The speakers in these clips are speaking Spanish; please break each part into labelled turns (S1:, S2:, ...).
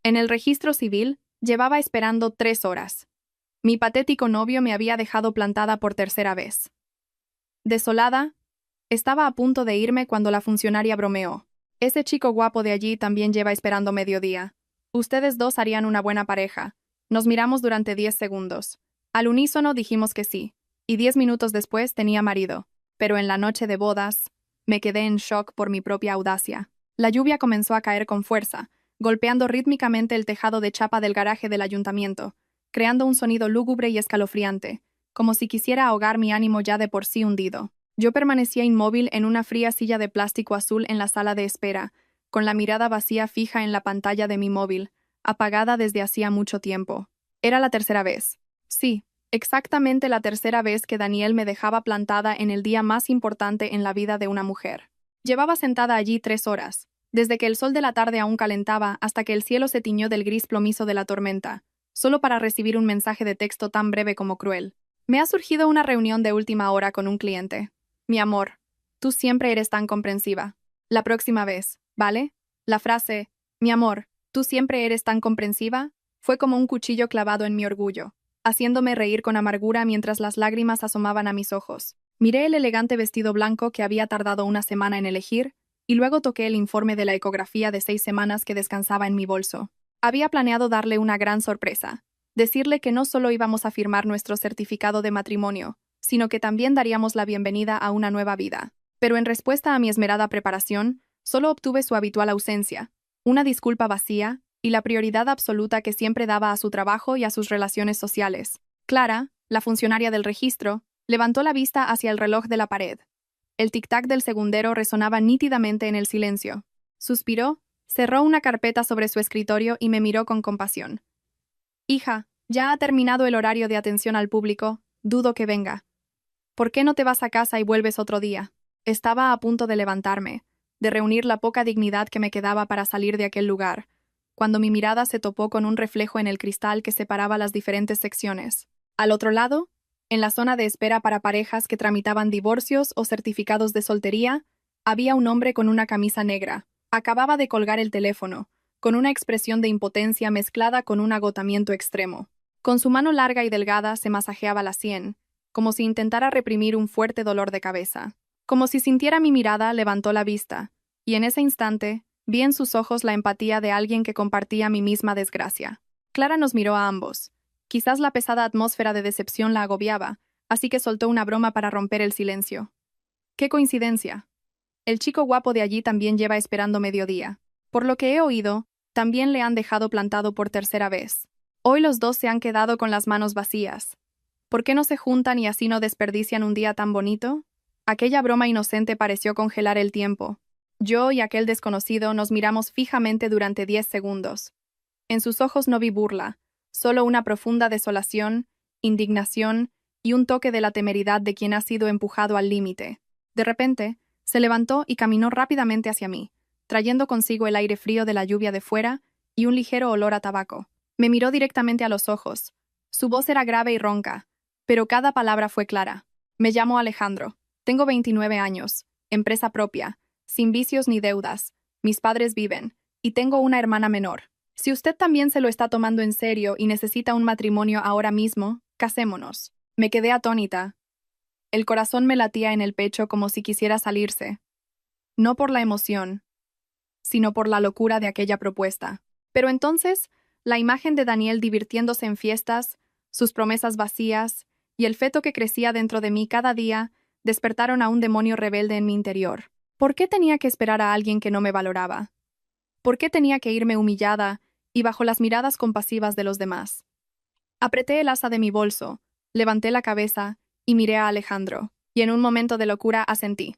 S1: En el registro civil, llevaba esperando 3 horas. Mi patético novio me había dejado plantada por tercera vez. Desolada, estaba a punto de irme cuando la funcionaria bromeó. Ese chico guapo de allí también lleva esperando mediodía. Ustedes dos harían una buena pareja. Nos miramos durante 10 segundos. Al unísono dijimos que sí, y 10 minutos después tenía marido. Pero en la noche de bodas, me quedé en shock por mi propia audacia. La lluvia comenzó a caer con fuerza, golpeando rítmicamente el tejado de chapa del garaje del ayuntamiento, creando un sonido lúgubre y escalofriante, como si quisiera ahogar mi ánimo ya de por sí hundido. Yo permanecía inmóvil en una fría silla de plástico azul en la sala de espera, con la mirada vacía fija en la pantalla de mi móvil, apagada desde hacía mucho tiempo. Era la tercera vez. Sí, exactamente la tercera vez que Daniel me dejaba plantada en el día más importante en la vida de una mujer. Llevaba sentada allí 3 horas, desde que el sol de la tarde aún calentaba hasta que el cielo se tiñó del gris plomizo de la tormenta, solo para recibir un mensaje de texto tan breve como cruel. Me ha surgido una reunión de última hora con un cliente. Mi amor, tú siempre eres tan comprensiva. La próxima vez, ¿vale? La frase, mi amor, tú siempre eres tan comprensiva, fue como un cuchillo clavado en mi orgullo, haciéndome reír con amargura mientras las lágrimas asomaban a mis ojos. Miré el elegante vestido blanco que había tardado una semana en elegir, y luego toqué el informe de la ecografía de 6 semanas que descansaba en mi bolso. Había planeado darle una gran sorpresa, decirle que no solo íbamos a firmar nuestro certificado de matrimonio, sino que también daríamos la bienvenida a una nueva vida. Pero en respuesta a mi esmerada preparación, solo obtuve su habitual ausencia, una disculpa vacía y la prioridad absoluta que siempre daba a su trabajo y a sus relaciones sociales. Clara, la funcionaria del registro, levantó la vista hacia el reloj de la pared. El tic-tac del segundero resonaba nítidamente en el silencio. Suspiró, cerró una carpeta sobre su escritorio y me miró con compasión. Hija, ya ha terminado el horario de atención al público, dudo que venga. ¿Por qué no te vas a casa y vuelves otro día? Estaba a punto de levantarme, de reunir la poca dignidad que me quedaba para salir de aquel lugar, cuando mi mirada se topó con un reflejo en el cristal que separaba las diferentes secciones. Al otro lado, en la zona de espera para parejas que tramitaban divorcios o certificados de soltería, había un hombre con una camisa negra. Acababa de colgar el teléfono, con una expresión de impotencia mezclada con un agotamiento extremo. Con su mano larga y delgada se masajeaba la sien, como si intentara reprimir un fuerte dolor de cabeza. Como si sintiera mi mirada, levantó la vista, y en ese instante vi en sus ojos la empatía de alguien que compartía mi misma desgracia. Clara nos miró a ambos. Quizás la pesada atmósfera de decepción la agobiaba, así que soltó una broma para romper el silencio. ¡Qué coincidencia! El chico guapo de allí también lleva esperando mediodía. Por lo que he oído, también le han dejado plantado por tercera vez. Hoy los dos se han quedado con las manos vacías. ¿Por qué no se juntan y así no desperdician un día tan bonito? Aquella broma inocente pareció congelar el tiempo. Yo y aquel desconocido nos miramos fijamente durante 10 segundos. En sus ojos no vi burla, solo una profunda desolación, indignación y un toque de la temeridad de quien ha sido empujado al límite. De repente, se levantó y caminó rápidamente hacia mí, trayendo consigo el aire frío de la lluvia de fuera y un ligero olor a tabaco. Me miró directamente a los ojos. Su voz era grave y ronca, pero cada palabra fue clara. Me llamo Alejandro. Tengo 29 años, empresa propia, sin vicios ni deudas. Mis padres viven, y tengo una hermana menor. Si usted también se lo está tomando en serio y necesita un matrimonio ahora mismo, casémonos. Me quedé atónita. El corazón me latía en el pecho como si quisiera salirse. No por la emoción, sino por la locura de aquella propuesta. Pero entonces, la imagen de Daniel divirtiéndose en fiestas, sus promesas vacías y el feto que crecía dentro de mí cada día despertaron a un demonio rebelde en mi interior. ¿Por qué tenía que esperar a alguien que no me valoraba? ¿Por qué tenía que irme humillada y bajo las miradas compasivas de los demás? Apreté el asa de mi bolso, levanté la cabeza y miré a Alejandro, y en un momento de locura asentí.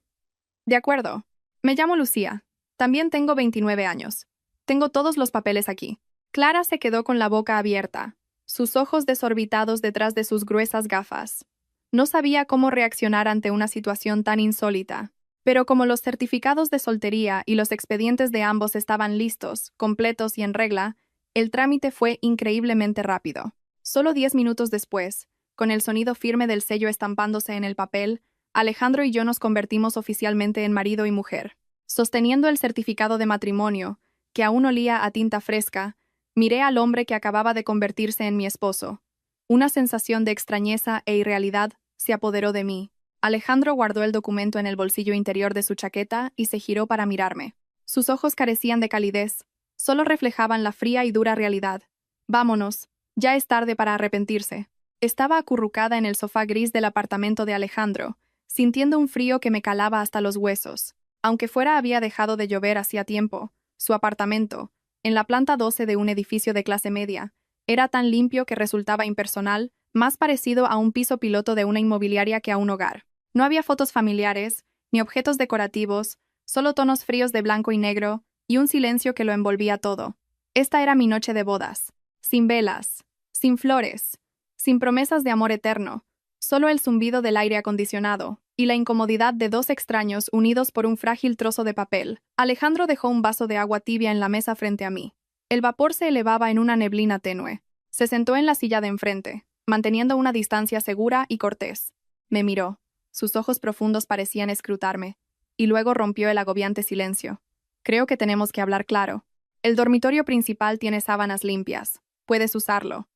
S1: De acuerdo. Me llamo Lucía. También tengo 29 años. Tengo todos los papeles aquí. Clara se quedó con la boca abierta, sus ojos desorbitados detrás de sus gruesas gafas. No sabía cómo reaccionar ante una situación tan insólita. Pero como los certificados de soltería y los expedientes de ambos estaban listos, completos y en regla, el trámite fue increíblemente rápido. Solo 10 minutos después, con el sonido firme del sello estampándose en el papel, Alejandro y yo nos convertimos oficialmente en marido y mujer. Sosteniendo el certificado de matrimonio, que aún olía a tinta fresca, Miré al hombre que acababa de convertirse en mi esposo. Una sensación de extrañeza e irrealidad se apoderó de mí. Alejandro guardó el documento en el bolsillo interior de su chaqueta y se giró para mirarme. Sus ojos carecían de calidez, solo reflejaban la fría y dura realidad. Vámonos, ya es tarde para arrepentirse. Estaba acurrucada en el sofá gris del apartamento de Alejandro, sintiendo un frío que me calaba hasta los huesos. Aunque fuera había dejado de llover hacía tiempo, su apartamento, en la planta 12 de un edificio de clase media, era tan limpio que resultaba impersonal, más parecido a un piso piloto de una inmobiliaria que a un hogar. No había fotos familiares, ni objetos decorativos, solo tonos fríos de blanco y negro, y un silencio que lo envolvía todo. Esta era mi noche de bodas. Sin velas, sin flores, sin promesas de amor eterno, solo el zumbido del aire acondicionado y la incomodidad de dos extraños unidos por un frágil trozo de papel. Alejandro dejó un vaso de agua tibia en la mesa frente a mí. El vapor se elevaba en una neblina tenue. Se sentó en la silla de enfrente, manteniendo una distancia segura y cortés. Me miró. Sus ojos profundos parecían escrutarme, y luego rompió el agobiante silencio. Creo que tenemos que hablar claro. El dormitorio principal tiene sábanas limpias. Puedes usarlo.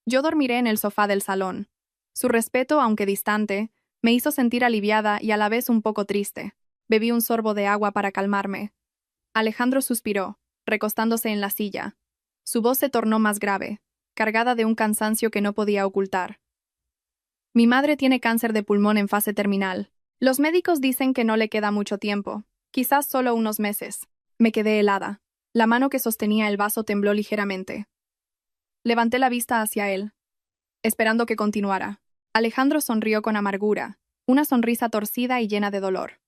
S1: Yo dormiré en el sofá del salón. Su respeto, aunque distante, me hizo sentir aliviada y a la vez un poco triste. Bebí un sorbo de agua para calmarme. Alejandro suspiró, recostándose en la silla. Su voz se tornó más grave, cargada de un cansancio que no podía ocultar. Mi madre tiene cáncer de pulmón en fase terminal. Los médicos dicen que no le queda mucho tiempo, quizás solo unos meses. Me quedé helada. La mano que sostenía el vaso tembló ligeramente. Levanté la vista hacia él, esperando que continuara. Alejandro sonrió con amargura, una sonrisa torcida y llena de dolor.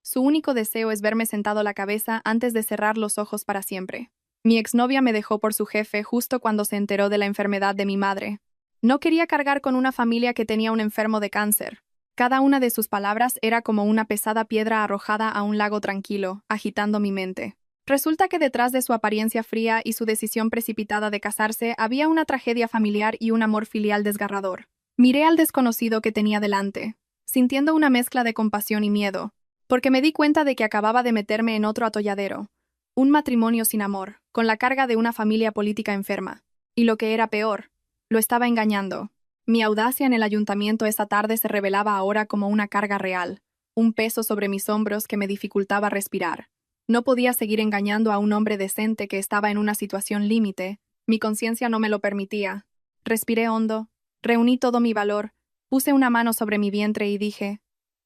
S1: Su único deseo es verme sentado la cabeza antes de cerrar los ojos para siempre. Mi exnovia me dejó por su jefe justo cuando se enteró de la enfermedad de mi madre. No quería cargar con una familia que tenía un enfermo de cáncer. Cada una de sus palabras era como una pesada piedra arrojada a un lago tranquilo, agitando mi mente. Resulta que detrás de su apariencia fría y su decisión precipitada de casarse había una tragedia familiar y un amor filial desgarrador. Miré al desconocido que tenía delante, sintiendo una mezcla de compasión y miedo, porque me di cuenta de que acababa de meterme en otro atolladero. Un matrimonio sin amor, con la carga de una familia política enferma. Y lo que era peor, lo estaba engañando. Mi audacia en el ayuntamiento esa tarde se revelaba ahora como una carga real, un peso sobre mis hombros que me dificultaba respirar. No podía seguir engañando a un hombre decente que estaba en una situación límite. Mi conciencia no me lo permitía. Respiré hondo, reuní todo mi valor, puse una mano sobre mi vientre y dije,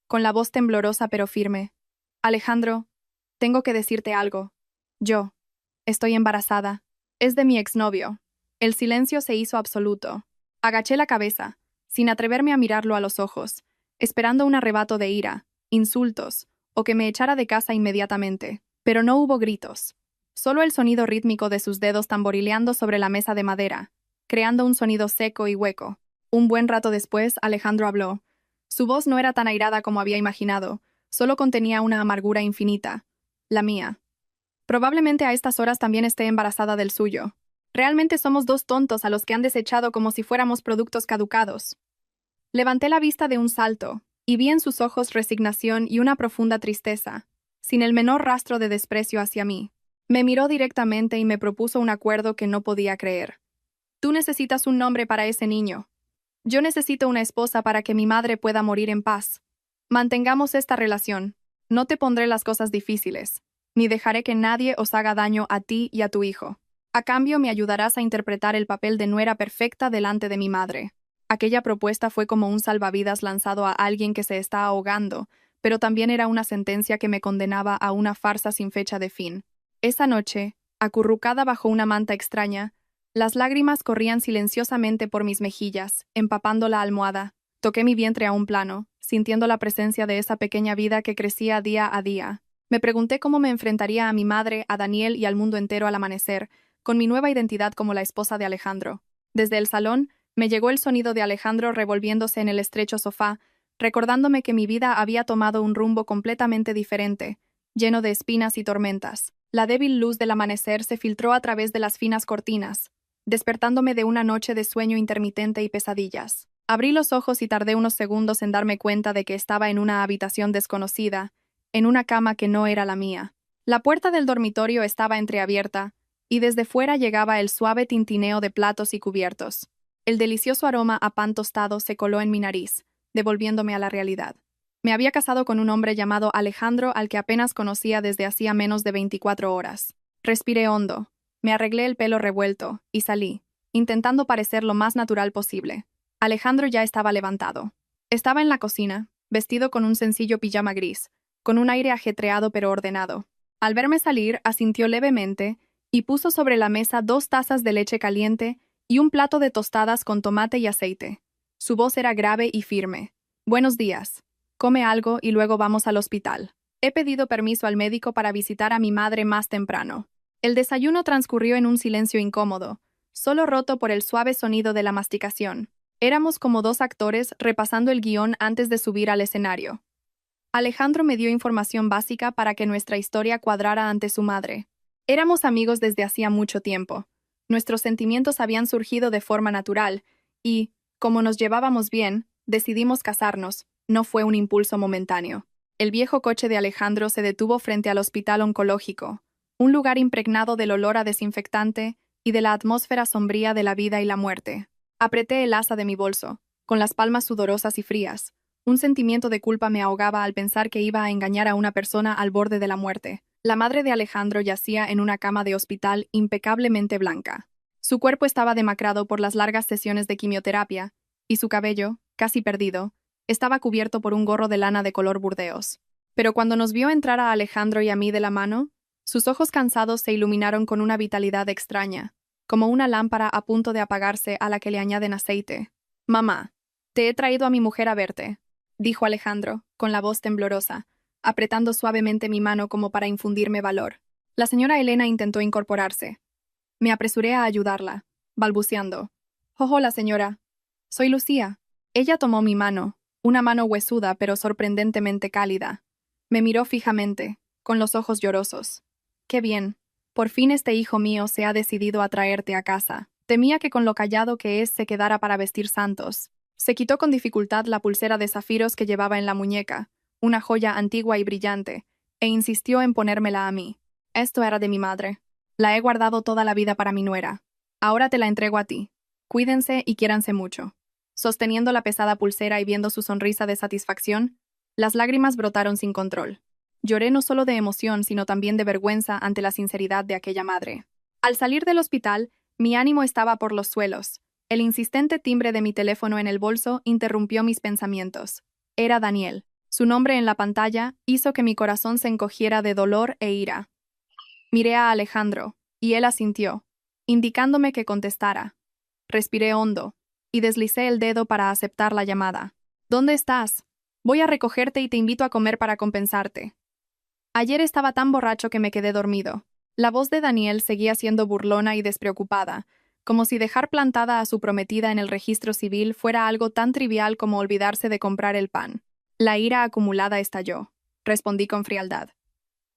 S1: con la voz temblorosa pero firme, Alejandro, tengo que decirte algo. Yo estoy embarazada. Es de mi exnovio. El silencio se hizo absoluto. Agaché la cabeza, sin atreverme a mirarlo a los ojos, esperando un arrebato de ira, insultos, o que me echara de casa inmediatamente. Pero no hubo gritos. Solo el sonido rítmico de sus dedos tamborileando sobre la mesa de madera, creando un sonido seco y hueco. Un buen rato después, Alejandro habló. Su voz no era tan airada como había imaginado, solo contenía una amargura infinita. La mía. Probablemente a estas horas también esté embarazada del suyo. Realmente somos dos tontos a los que han desechado como si fuéramos productos caducados. Levanté la vista de un salto, y vi en sus ojos resignación y una profunda tristeza, sin el menor rastro de desprecio hacia mí. Me miró directamente y me propuso un acuerdo que no podía creer. Tú necesitas un nombre para ese niño. Yo necesito una esposa para que mi madre pueda morir en paz. Mantengamos esta relación. No te pondré las cosas difíciles, ni dejaré que nadie os haga daño a ti y a tu hijo. A cambio, me ayudarás a interpretar el papel de nuera perfecta delante de mi madre. Aquella propuesta fue como un salvavidas lanzado a alguien que se está ahogando, pero también era una sentencia que me condenaba a una farsa sin fecha de fin. Esa noche, acurrucada bajo una manta extraña, las lágrimas corrían silenciosamente por mis mejillas, empapando la almohada. Toqué mi vientre a un plano, sintiendo la presencia de esa pequeña vida que crecía día a día. Me pregunté cómo me enfrentaría a mi madre, a Daniel y al mundo entero al amanecer, con mi nueva identidad como la esposa de Alejandro. Desde el salón, me llegó el sonido de Alejandro revolviéndose en el estrecho sofá, recordándome que mi vida había tomado un rumbo completamente diferente, lleno de espinas y tormentas. La débil luz del amanecer se filtró a través de las finas cortinas, despertándome de una noche de sueño intermitente y pesadillas. Abrí los ojos y tardé unos segundos en darme cuenta de que estaba en una habitación desconocida, en una cama que no era la mía. La puerta del dormitorio estaba entreabierta, y desde fuera llegaba el suave tintineo de platos y cubiertos. El delicioso aroma a pan tostado se coló en mi nariz, devolviéndome a la realidad. Me había casado con un hombre llamado Alejandro al que apenas conocía desde hacía menos de 24 horas. Respiré hondo, me arreglé el pelo revuelto y salí, intentando parecer lo más natural posible. Alejandro ya estaba levantado. Estaba en la cocina, vestido con un sencillo pijama gris, con un aire ajetreado pero ordenado. Al verme salir, asintió levemente y puso sobre la mesa 2 tazas de leche caliente y un plato de tostadas con tomate y aceite. Su voz era grave y firme. «Buenos días. Come algo y luego vamos al hospital. He pedido permiso al médico para visitar a mi madre más temprano». El desayuno transcurrió en un silencio incómodo, solo roto por el suave sonido de la masticación. Éramos como 2 actores repasando el guión antes de subir al escenario. Alejandro me dio información básica para que nuestra historia cuadrara ante su madre. Éramos amigos desde hacía mucho tiempo. Nuestros sentimientos habían surgido de forma natural y, como nos llevábamos bien, decidimos casarnos. No fue un impulso momentáneo. El viejo coche de Alejandro se detuvo frente al hospital oncológico, un lugar impregnado del olor a desinfectante y de la atmósfera sombría de la vida y la muerte. Apreté el asa de mi bolso, con las palmas sudorosas y frías. Un sentimiento de culpa me ahogaba al pensar que iba a engañar a una persona al borde de la muerte. La madre de Alejandro yacía en una cama de hospital impecablemente blanca. Su cuerpo estaba demacrado por las largas sesiones de quimioterapia, y su cabello, casi perdido, estaba cubierto por un gorro de lana de color burdeos. Pero cuando nos vio entrar a Alejandro y a mí de la mano, sus ojos cansados se iluminaron con una vitalidad extraña, como una lámpara a punto de apagarse a la que le añaden aceite. «Mamá, te he traído a mi mujer a verte», dijo Alejandro, con la voz temblorosa, apretando suavemente mi mano como para infundirme valor. La señora Elena intentó incorporarse. Me apresuré a ayudarla, balbuceando. «Hola, señora. Soy Lucía». Ella tomó mi mano, una mano huesuda pero sorprendentemente cálida. Me miró fijamente, con los ojos llorosos. «Qué bien. Por fin este hijo mío se ha decidido a traerte a casa. Temía que con lo callado que es se quedara para vestir santos». Se quitó con dificultad la pulsera de zafiros que llevaba en la muñeca, una joya antigua y brillante, e insistió en ponérmela a mí. «Esto era de mi madre. La he guardado toda la vida para mi nuera. Ahora te la entrego a ti. Cuídense y quiéranse mucho». Sosteniendo la pesada pulsera y viendo su sonrisa de satisfacción, las lágrimas brotaron sin control. Lloré no solo de emoción, sino también de vergüenza ante la sinceridad de aquella madre. Al salir del hospital, mi ánimo estaba por los suelos. El insistente timbre de mi teléfono en el bolso interrumpió mis pensamientos. Era Daniel. Su nombre en la pantalla hizo que mi corazón se encogiera de dolor e ira. Miré a Alejandro, y él asintió, indicándome que contestara. Respiré hondo, y deslicé el dedo para aceptar la llamada. «¿Dónde estás? Voy a recogerte y te invito a comer para compensarte». Ayer estaba tan borracho que me quedé dormido. La voz de Daniel seguía siendo burlona y despreocupada, como si dejar plantada a su prometida en el registro civil fuera algo tan trivial como olvidarse de comprar el pan. La ira acumulada estalló. Respondí con frialdad.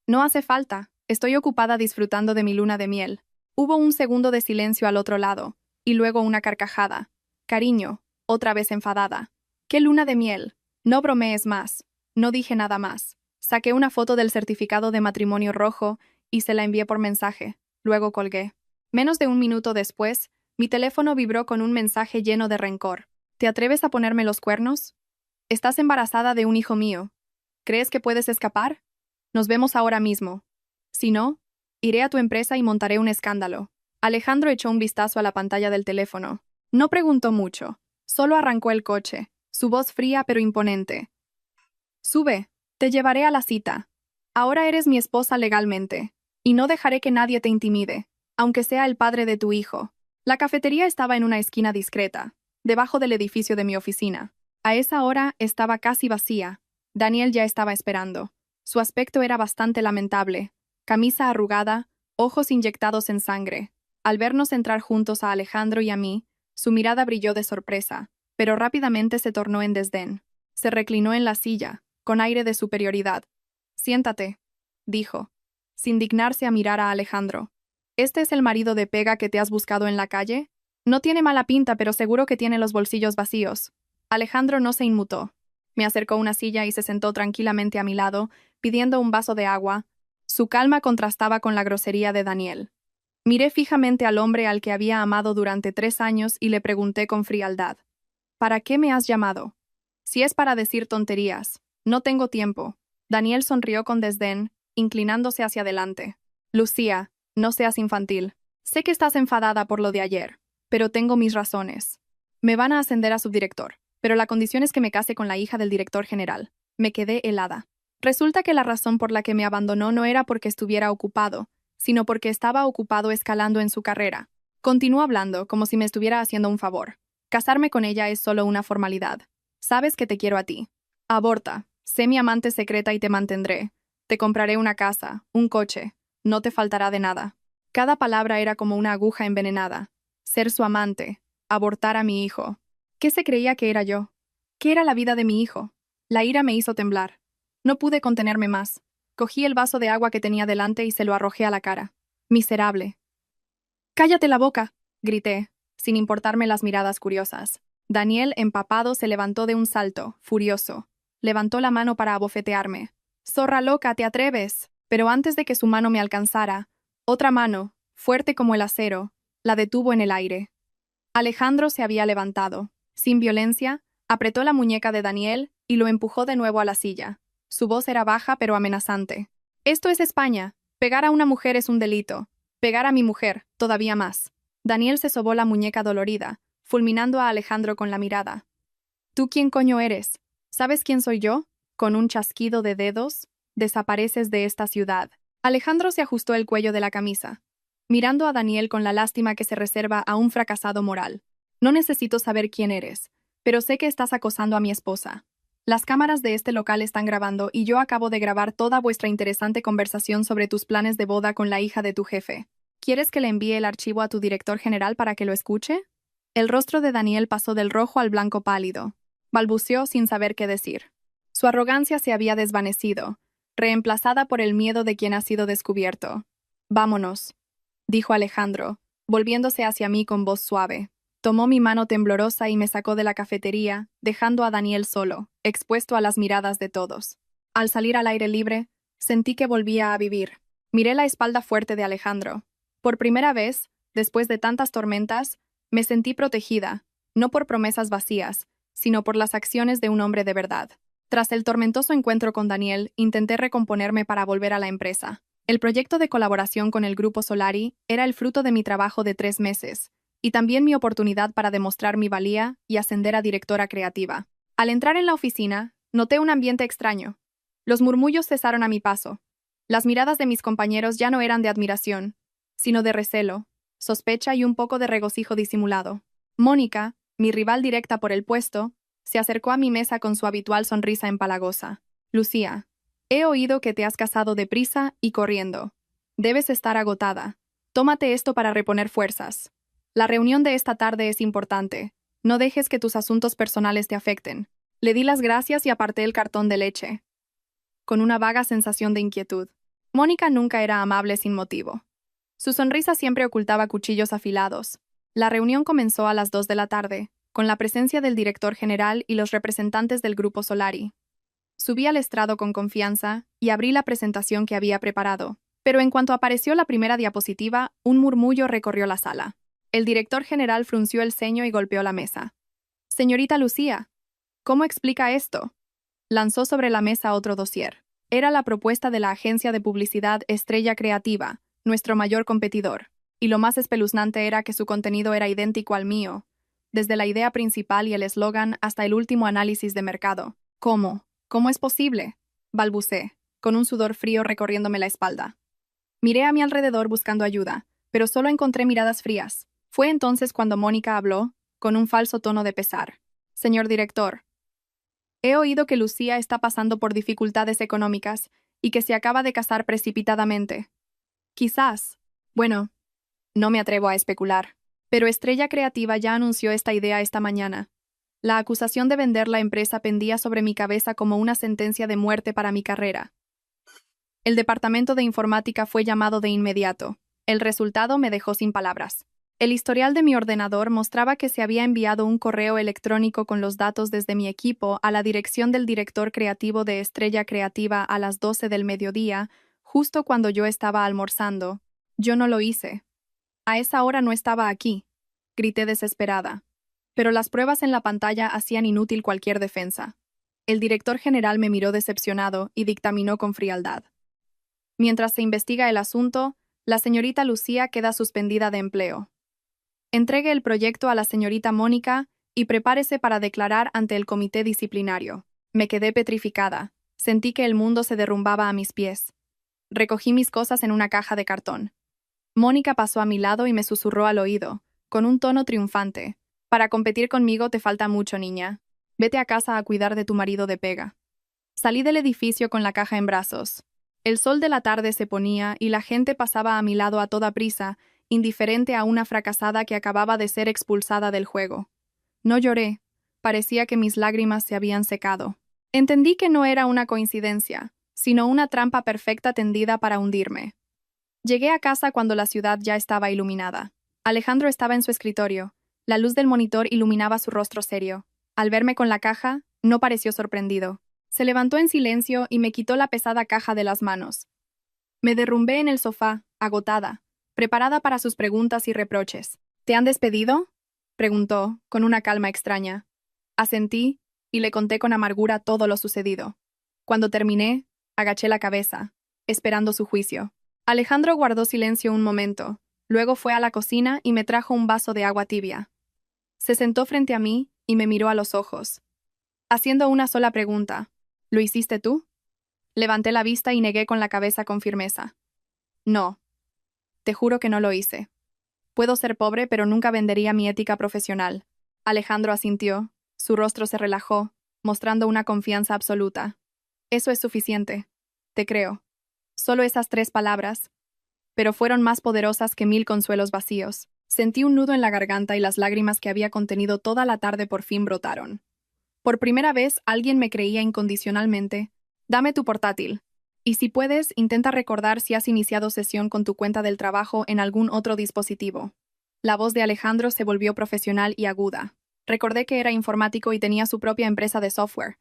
S1: «No hace falta. Estoy ocupada disfrutando de mi luna de miel». Hubo un segundo de silencio al otro lado, y luego una carcajada. «Cariño», otra vez enfadada. «¿Qué luna de miel? No bromees más». No dije nada más. Saqué una foto del certificado de matrimonio rojo y se la envié por mensaje. Luego colgué. Menos de un minuto después, mi teléfono vibró con un mensaje lleno de rencor. «¿Te atreves a ponerme los cuernos? Estás embarazada de un hijo mío. ¿Crees que puedes escapar? Nos vemos ahora mismo. Si no, iré a tu empresa y montaré un escándalo». Alejandro echó un vistazo a la pantalla del teléfono. No preguntó mucho. Solo arrancó el coche, su voz fría pero imponente. «Sube. Te llevaré a la cita. Ahora eres mi esposa legalmente, y no dejaré que nadie te intimide, aunque sea el padre de tu hijo». La cafetería estaba en una esquina discreta, debajo del edificio de mi oficina. A esa hora estaba casi vacía. Daniel ya estaba esperando. Su aspecto era bastante lamentable. Camisa arrugada, ojos inyectados en sangre. Al vernos entrar juntos a Alejandro y a mí, su mirada brilló de sorpresa, pero rápidamente se tornó en desdén. Se reclinó en la silla, con aire de superioridad. «Siéntate», dijo, sin dignarse a mirar a Alejandro. «¿Este es el marido de pega que te has buscado en la calle? No tiene mala pinta, pero seguro que tiene los bolsillos vacíos». Alejandro no se inmutó. Me acercó una silla y se sentó tranquilamente a mi lado, pidiendo un vaso de agua. Su calma contrastaba con la grosería de Daniel. Miré fijamente al hombre al que había amado durante 3 años y le pregunté con frialdad. ¿Para qué me has llamado? Si es para decir tonterías, no tengo tiempo. Daniel sonrió con desdén, inclinándose hacia adelante. Lucía, no seas infantil. Sé que estás enfadada por lo de ayer, pero tengo mis razones. Me van a ascender a subdirector, pero la condición es que me case con la hija del director general. Me quedé helada. Resulta que la razón por la que me abandonó no era porque estuviera ocupado, sino porque estaba ocupado escalando en su carrera. Continuó hablando como si me estuviera haciendo un favor. Casarme con ella es solo una formalidad. Sabes que te quiero a ti. Aborta. Sé mi amante secreta y te mantendré. Te compraré una casa, un coche. No te faltará de nada. Cada palabra era como una aguja envenenada. Ser su amante. Abortar a mi hijo. ¿Qué se creía que era yo? ¿Qué era la vida de mi hijo? La ira me hizo temblar. No pude contenerme más. Cogí el vaso de agua que tenía delante y se lo arrojé a la cara. Miserable. ¡Cállate la boca!, grité, sin importarme las miradas curiosas. Daniel, empapado, se levantó de un salto, furioso. Levantó la mano para abofetearme. «¡Zorra loca, te atreves!». Pero antes de que su mano me alcanzara, otra mano, fuerte como el acero, la detuvo en el aire. Alejandro se había levantado. Sin violencia, apretó la muñeca de Daniel y lo empujó de nuevo a la silla. Su voz era baja pero amenazante. «Esto es España. Pegar a una mujer es un delito. Pegar a mi mujer, todavía más». Daniel se sobó la muñeca dolorida, fulminando a Alejandro con la mirada. «¿Tú quién coño eres? ¿Sabes quién soy yo?». Con un chasquido de dedos, desapareces de esta ciudad. Alejandro se ajustó el cuello de la camisa, mirando a Daniel con la lástima que se reserva a un fracasado moral. «No necesito saber quién eres, pero sé que estás acosando a mi esposa. Las cámaras de este local están grabando y yo acabo de grabar toda vuestra interesante conversación sobre tus planes de boda con la hija de tu jefe. ¿Quieres que le envíe el archivo a tu director general para que lo escuche?». El rostro de Daniel pasó del rojo al blanco pálido. Balbuceó sin saber qué decir. Su arrogancia se había desvanecido, reemplazada por el miedo de quien ha sido descubierto. «Vámonos», dijo Alejandro, volviéndose hacia mí con voz suave. Tomó mi mano temblorosa y me sacó de la cafetería, dejando a Daniel solo, expuesto a las miradas de todos. Al salir al aire libre, sentí que volvía a vivir. Miré la espalda fuerte de Alejandro. Por primera vez, después de tantas tormentas, me sentí protegida, no por promesas vacías, sino por las acciones de un hombre de verdad. Tras el tormentoso encuentro con Daniel, intenté recomponerme para volver a la empresa. El proyecto de colaboración con el Grupo Solari era el fruto de mi trabajo de 3 meses, y también mi oportunidad para demostrar mi valía y ascender a directora creativa. Al entrar en la oficina, noté un ambiente extraño. Los murmullos cesaron a mi paso. Las miradas de mis compañeros ya no eran de admiración, sino de recelo, sospecha y un poco de regocijo disimulado. Mónica, mi rival directa por el puesto, se acercó a mi mesa con su habitual sonrisa empalagosa. «Lucía, he oído que te has casado deprisa y corriendo. Debes estar agotada. Tómate esto para reponer fuerzas. La reunión de esta tarde es importante. No dejes que tus asuntos personales te afecten». Le di las gracias y aparté el cartón de leche, con una vaga sensación de inquietud. Mónica nunca era amable sin motivo. Su sonrisa siempre ocultaba cuchillos afilados. La reunión comenzó a las 2 de la tarde, con la presencia del director general y los representantes del Grupo Solari. Subí al estrado con confianza y abrí la presentación que había preparado, pero en cuanto apareció la primera diapositiva, un murmullo recorrió la sala. El director general frunció el ceño y golpeó la mesa. «Señorita Lucía, ¿cómo explica esto?». Lanzó sobre la mesa otro dossier. Era la propuesta de la agencia de publicidad Estrella Creativa, nuestro mayor competidor, y lo más espeluznante era que su contenido era idéntico al mío, desde la idea principal y el eslogan hasta el último análisis de mercado. «¿Cómo? ¿Cómo es posible?», balbuceé, con un sudor frío recorriéndome la espalda. Miré a mi alrededor buscando ayuda, pero solo encontré miradas frías. Fue entonces cuando Mónica habló, con un falso tono de pesar. «Señor director, he oído que Lucía está pasando por dificultades económicas y que se acaba de casar precipitadamente. Quizás, bueno, no me atrevo a especular, pero Estrella Creativa ya anunció esta idea esta mañana. La acusación de vender la empresa pendía sobre mi cabeza como una sentencia de muerte para mi carrera». El departamento de informática fue llamado de inmediato. El resultado me dejó sin palabras. El historial de mi ordenador mostraba que se había enviado un correo electrónico con los datos desde mi equipo a la dirección del director creativo de Estrella Creativa a las 12 del mediodía, justo cuando yo estaba almorzando. Yo no lo hice. A esa hora no estaba aquí, grité desesperada. Pero las pruebas en la pantalla hacían inútil cualquier defensa. El director general me miró decepcionado y dictaminó con frialdad. Mientras se investiga el asunto, la señorita Lucía queda suspendida de empleo. Entregue el proyecto a la señorita Mónica y prepárese para declarar ante el comité disciplinario. Me quedé petrificada. Sentí que el mundo se derrumbaba a mis pies. Recogí mis cosas en una caja de cartón. Mónica pasó a mi lado y me susurró al oído, con un tono triunfante. Para competir conmigo te falta mucho, niña. Vete a casa a cuidar de tu marido de pega. Salí del edificio con la caja en brazos. El sol de la tarde se ponía y la gente pasaba a mi lado a toda prisa, indiferente a una fracasada que acababa de ser expulsada del juego. No lloré. Parecía que mis lágrimas se habían secado. Entendí que no era una coincidencia, sino una trampa perfecta tendida para hundirme. Llegué a casa cuando la ciudad ya estaba iluminada. Alejandro estaba en su escritorio. La luz del monitor iluminaba su rostro serio. Al verme con la caja, no pareció sorprendido. Se levantó en silencio y me quitó la pesada caja de las manos. Me derrumbé en el sofá, agotada, preparada para sus preguntas y reproches. ¿Te han despedido?, preguntó, con una calma extraña. Asentí, y le conté con amargura todo lo sucedido. Cuando terminé, agaché la cabeza, esperando su juicio. Alejandro guardó silencio un momento, luego fue a la cocina y me trajo un vaso de agua tibia. Se sentó frente a mí y me miró a los ojos, haciendo una sola pregunta. ¿Lo hiciste tú? Levanté la vista y negué con la cabeza con firmeza. No. Te juro que no lo hice. Puedo ser pobre, pero nunca vendería mi ética profesional. Alejandro asintió. Su rostro se relajó, mostrando una confianza absoluta. Eso es suficiente. Te creo. Solo esas 3 palabras. Pero fueron más poderosas que 1000 consuelos vacíos. Sentí un nudo en la garganta y las lágrimas que había contenido toda la tarde por fin brotaron. Por primera vez, alguien me creía incondicionalmente. Dame tu portátil. Y si puedes, intenta recordar si has iniciado sesión con tu cuenta del trabajo en algún otro dispositivo. La voz de Alejandro se volvió profesional y aguda. Recordé que era informático y tenía su propia empresa de software.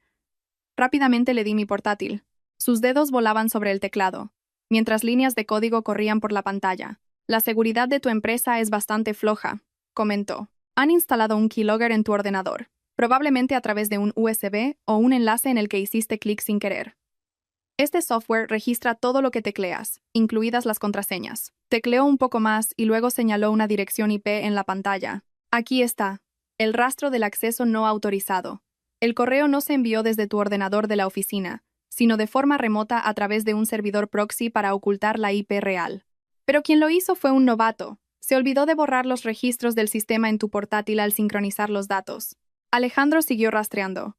S1: Rápidamente le di mi portátil. Sus dedos volaban sobre el teclado, mientras líneas de código corrían por la pantalla. La seguridad de tu empresa es bastante floja, comentó. Han instalado un keylogger en tu ordenador, probablemente a través de un USB o un enlace en el que hiciste clic sin querer. Este software registra todo lo que tecleas, incluidas las contraseñas. Tecleó un poco más y luego señaló una dirección IP en la pantalla. Aquí está. El rastro del acceso no autorizado. El correo no se envió desde tu ordenador de la oficina, sino de forma remota a través de un servidor proxy para ocultar la IP real. Pero quien lo hizo fue un novato. Se olvidó de borrar los registros del sistema en tu portátil al sincronizar los datos. Alejandro siguió rastreando.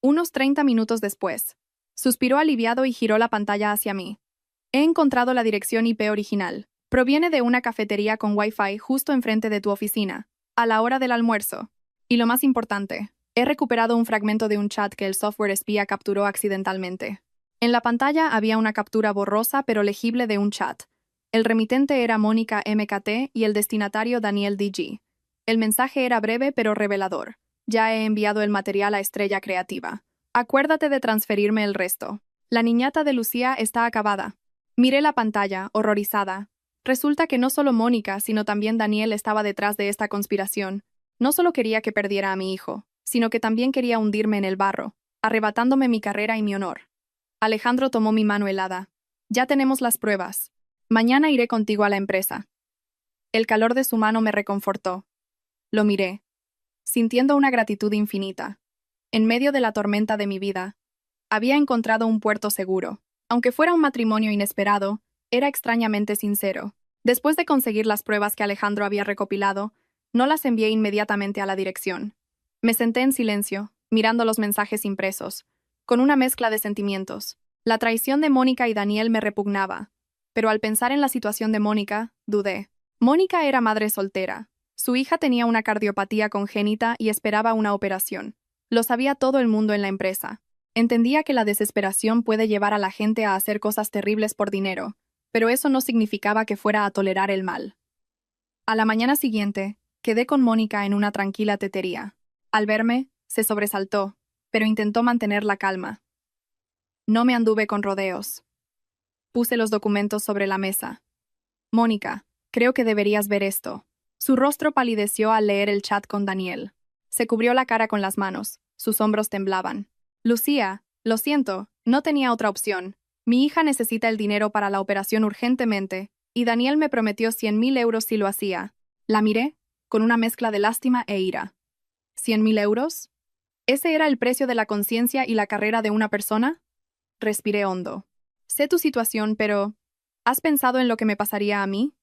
S1: Unos 30 minutos después, suspiró aliviado y giró la pantalla hacia mí. He encontrado la dirección IP original. Proviene de una cafetería con Wi-Fi justo enfrente de tu oficina, a la hora del almuerzo. Y lo más importante, he recuperado un fragmento de un chat que el software espía capturó accidentalmente. En la pantalla había una captura borrosa pero legible de un chat. El remitente era Mónica MKT y el destinatario Daniel DG. El mensaje era breve pero revelador. Ya he enviado el material a Estrella Creativa. Acuérdate de transferirme el resto. La niñata de Lucía está acabada. Miré la pantalla, horrorizada. Resulta que no solo Mónica, sino también Daniel estaba detrás de esta conspiración. No solo quería que perdiera a mi hijo, sino que también quería hundirme en el barro, arrebatándome mi carrera y mi honor. Alejandro tomó mi mano helada. Ya tenemos las pruebas. Mañana iré contigo a la empresa. El calor de su mano me reconfortó. Lo miré, sintiendo una gratitud infinita. En medio de la tormenta de mi vida, había encontrado un puerto seguro. Aunque fuera un matrimonio inesperado, era extrañamente sincero. Después de conseguir las pruebas que Alejandro había recopilado, no las envié inmediatamente a la dirección. Me senté en silencio, mirando los mensajes impresos, con una mezcla de sentimientos. La traición de Mónica y Daniel me repugnaba, pero al pensar en la situación de Mónica, dudé. Mónica era madre soltera. Su hija tenía una cardiopatía congénita y esperaba una operación. Lo sabía todo el mundo en la empresa. Entendía que la desesperación puede llevar a la gente a hacer cosas terribles por dinero, pero eso no significaba que fuera a tolerar el mal. A la mañana siguiente, quedé con Mónica en una tranquila tetería. Al verme, se sobresaltó, pero intentó mantener la calma. No me anduve con rodeos. Puse los documentos sobre la mesa. Mónica, Creo que deberías ver esto. Su rostro palideció al leer el chat con Daniel. Se cubrió la cara con las manos. Sus hombros temblaban. Lucía, lo siento, no tenía otra opción. Mi hija necesita el dinero para la operación urgentemente, y Daniel me prometió 100.000 euros si lo hacía. La miré, con una mezcla de lástima e ira. ¿100.000 euros? ¿Ese era el precio de la conciencia y la carrera de una persona? Respiré hondo. Sé tu situación, pero ¿has pensado en lo que me pasaría a mí?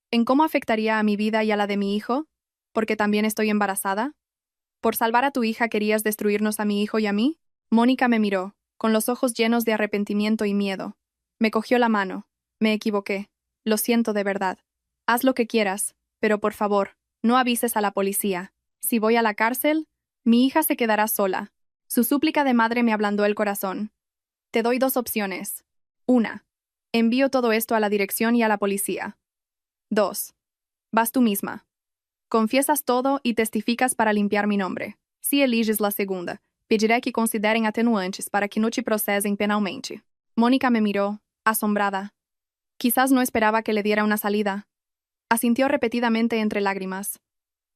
S1: ¿En cómo afectaría a mi vida y a la de mi hijo? ¿Porque también estoy embarazada? ¿Por salvar a tu hija querías destruirnos a mi hijo y a mí? Mónica me miró, con los ojos llenos de arrepentimiento y miedo. Me cogió la mano. Me equivoqué. Lo siento de verdad. Haz lo que quieras, pero por favor, no avises a la policía. Si voy a la cárcel, mi hija se quedará sola. Su súplica de madre me ablandó el corazón. Te doy dos opciones. 1. Envío todo esto a la dirección y a la policía. 2. Vas tú misma. Confiesas todo y testificas para limpiar mi nombre. Si eliges la segunda, pediré que considerem atenuantes para que no te procesem penalmente. Mónica me miró, asombrada. Quizás no esperaba que le diera una salida. Asintió repetidamente entre lágrimas.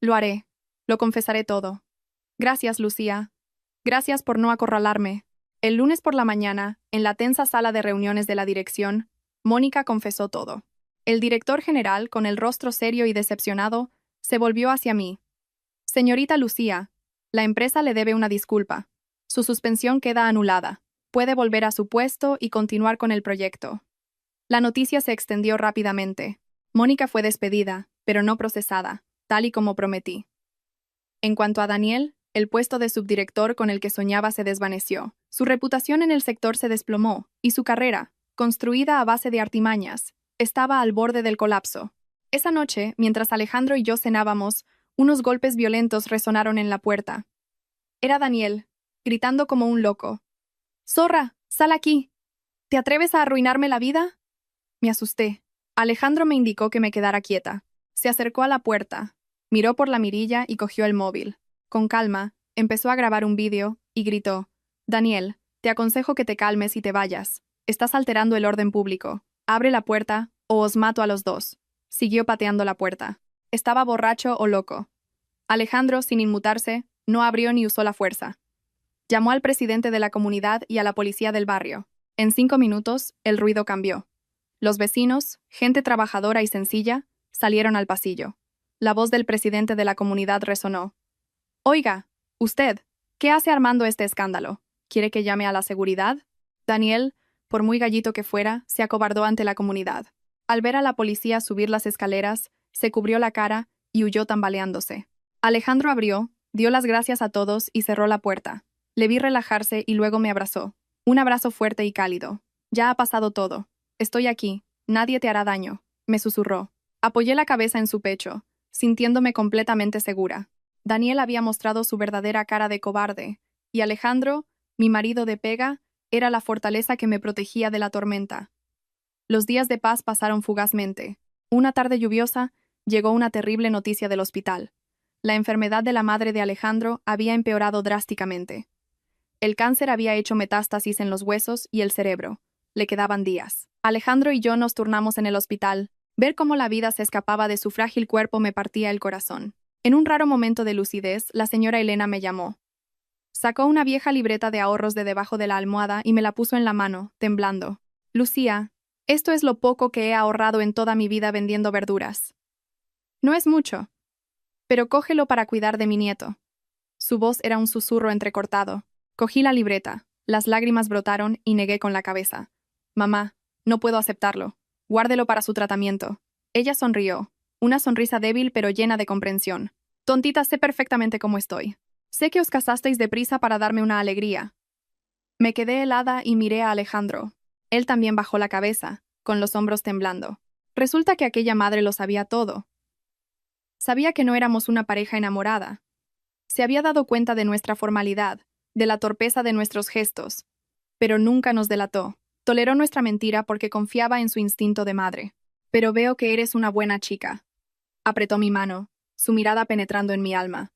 S1: Lo haré. Lo confesaré todo. Gracias, Lucía. Gracias por no acorralarme. El lunes por la mañana, en la tensa sala de reuniones de la dirección, Mónica confesó todo. El director general, con el rostro serio y decepcionado, se volvió hacia mí. Señorita Lucía, la empresa le debe una disculpa. Su suspensión queda anulada. Puede volver a su puesto y continuar con el proyecto. La noticia se extendió rápidamente. Mónica fue despedida, pero no procesada, tal y como prometí. En cuanto a Daniel, el puesto de subdirector con el que soñaba se desvaneció. Su reputación en el sector se desplomó, y su carrera, construida a base de artimañas, estaba al borde del colapso. Esa noche, mientras Alejandro y yo cenábamos, unos golpes violentos resonaron en la puerta. Era Daniel, gritando como un loco. «¡Zorra! ¡Sal aquí! ¿Te atreves a arruinarme la vida?» Me asusté. Alejandro me indicó que me quedara quieta. Se acercó a la puerta, miró por la mirilla y cogió el móvil. Con calma, empezó a grabar un vídeo y gritó: «Daniel, te aconsejo que te calmes y te vayas. Estás alterando el orden público. Abre la puerta o os mato a los dos». Siguió pateando la puerta. Estaba borracho o loco. Alejandro, sin inmutarse, no abrió ni usó la fuerza. Llamó al presidente de la comunidad y a la policía del barrio. En 5 minutos, el ruido cambió. Los vecinos, gente trabajadora y sencilla, salieron al pasillo. La voz del presidente de la comunidad resonó. «Oiga, usted, ¿qué hace armando este escándalo? ¿Quiere que llame a la seguridad?» Daniel, por muy gallito que fuera, se acobardó ante la comunidad. Al ver a la policía subir las escaleras, se cubrió la cara y huyó tambaleándose. Alejandro abrió, dio las gracias a todos y cerró la puerta. Le vi relajarse y luego me abrazó. Un abrazo fuerte y cálido. «Ya ha pasado todo. Estoy aquí. Nadie te hará daño», me susurró. Apoyé la cabeza en su pecho, sintiéndome completamente segura. Daniel había mostrado su verdadera cara de cobarde, y Alejandro, mi marido de pega, era la fortaleza que me protegía de la tormenta. Los días de paz pasaron fugazmente. Una tarde lluviosa, llegó una terrible noticia del hospital. La enfermedad de la madre de Alejandro había empeorado drásticamente. El cáncer había hecho metástasis en los huesos y el cerebro. Le quedaban días. Alejandro y yo nos turnamos en el hospital. Ver cómo la vida se escapaba de su frágil cuerpo me partía el corazón. En un raro momento de lucidez, la señora Elena me llamó. Sacó una vieja libreta de ahorros de debajo de la almohada y me la puso en la mano, temblando. «Lucía, esto es lo poco que he ahorrado en toda mi vida vendiendo verduras. No es mucho, pero cógelo para cuidar de mi nieto». Su voz era un susurro entrecortado. Cogí la libreta, las lágrimas brotaron y negué con la cabeza. «Mamá, no puedo aceptarlo. Guárdelo para su tratamiento». Ella sonrió, una sonrisa débil pero llena de comprensión. «Tontita, sé perfectamente cómo estoy. Sé que os casasteis deprisa para darme una alegría». Me quedé helada y miré a Alejandro. Él también bajó la cabeza, con los hombros temblando. Resulta que aquella madre lo sabía todo. Sabía que no éramos una pareja enamorada. Se había dado cuenta de nuestra formalidad, de la torpeza de nuestros gestos, pero nunca nos delató. Toleró nuestra mentira porque confiaba en su instinto de madre. «Pero veo que eres una buena chica». Apretó mi mano, su mirada penetrando en mi alma.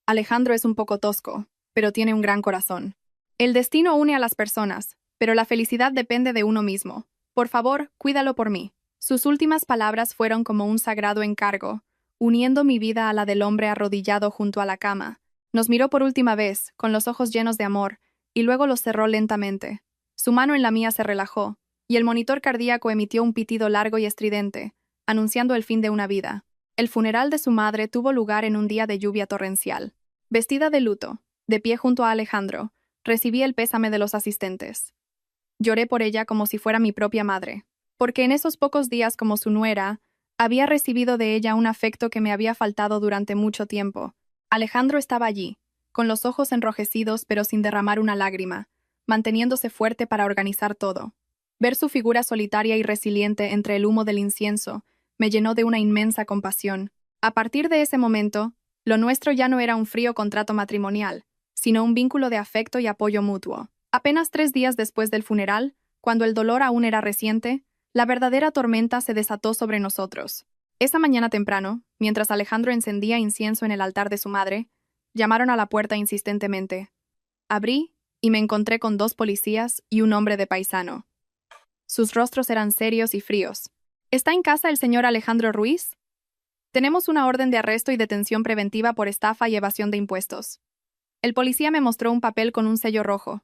S1: «Alejandro es un poco tosco, pero tiene un gran corazón. El destino une a las personas, pero la felicidad depende de uno mismo. Por favor, cuídalo por mí». Sus últimas palabras fueron como un sagrado encargo, uniendo mi vida a la del hombre arrodillado junto a la cama. Nos miró por última vez, con los ojos llenos de amor, y luego los cerró lentamente. Su mano en la mía se relajó, y el monitor cardíaco emitió un pitido largo y estridente, anunciando el fin de una vida. El funeral de su madre tuvo lugar en un día de lluvia torrencial. Vestida de luto, de pie junto a Alejandro, recibí el pésame de los asistentes. Lloré por ella como si fuera mi propia madre, porque en esos pocos días como su nuera, había recibido de ella un afecto que me había faltado durante mucho tiempo. Alejandro estaba allí, con los ojos enrojecidos pero sin derramar una lágrima, manteniéndose fuerte para organizar todo. Ver su figura solitaria y resiliente entre el humo del incienso me llenó de una inmensa compasión. A partir de ese momento, lo nuestro ya no era un frío contrato matrimonial, sino un vínculo de afecto y apoyo mutuo. Apenas 3 días después del funeral, cuando el dolor aún era reciente, la verdadera tormenta se desató sobre nosotros. Esa mañana temprano, mientras Alejandro encendía incienso en el altar de su madre, llamaron a la puerta insistentemente. Abrí y me encontré con 2 policías y un hombre de paisano. Sus rostros eran serios y fríos. ¿Está en casa el señor Alejandro Ruiz? Tenemos una orden de arresto y detención preventiva por estafa y evasión de impuestos. El policía me mostró un papel con un sello rojo.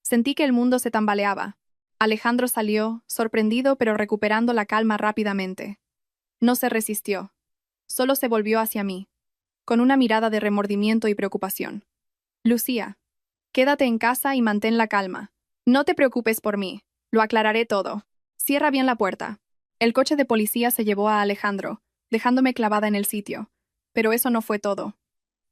S1: Sentí que el mundo se tambaleaba. Alejandro salió, sorprendido pero recuperando la calma rápidamente. No se resistió. Solo se volvió hacia mí, con una mirada de remordimiento y preocupación. Lucía, quédate en casa y mantén la calma. No te preocupes por mí. Lo aclararé todo. Cierra bien la puerta. El coche de policía se llevó a Alejandro, dejándome clavada en el sitio. Pero eso no fue todo.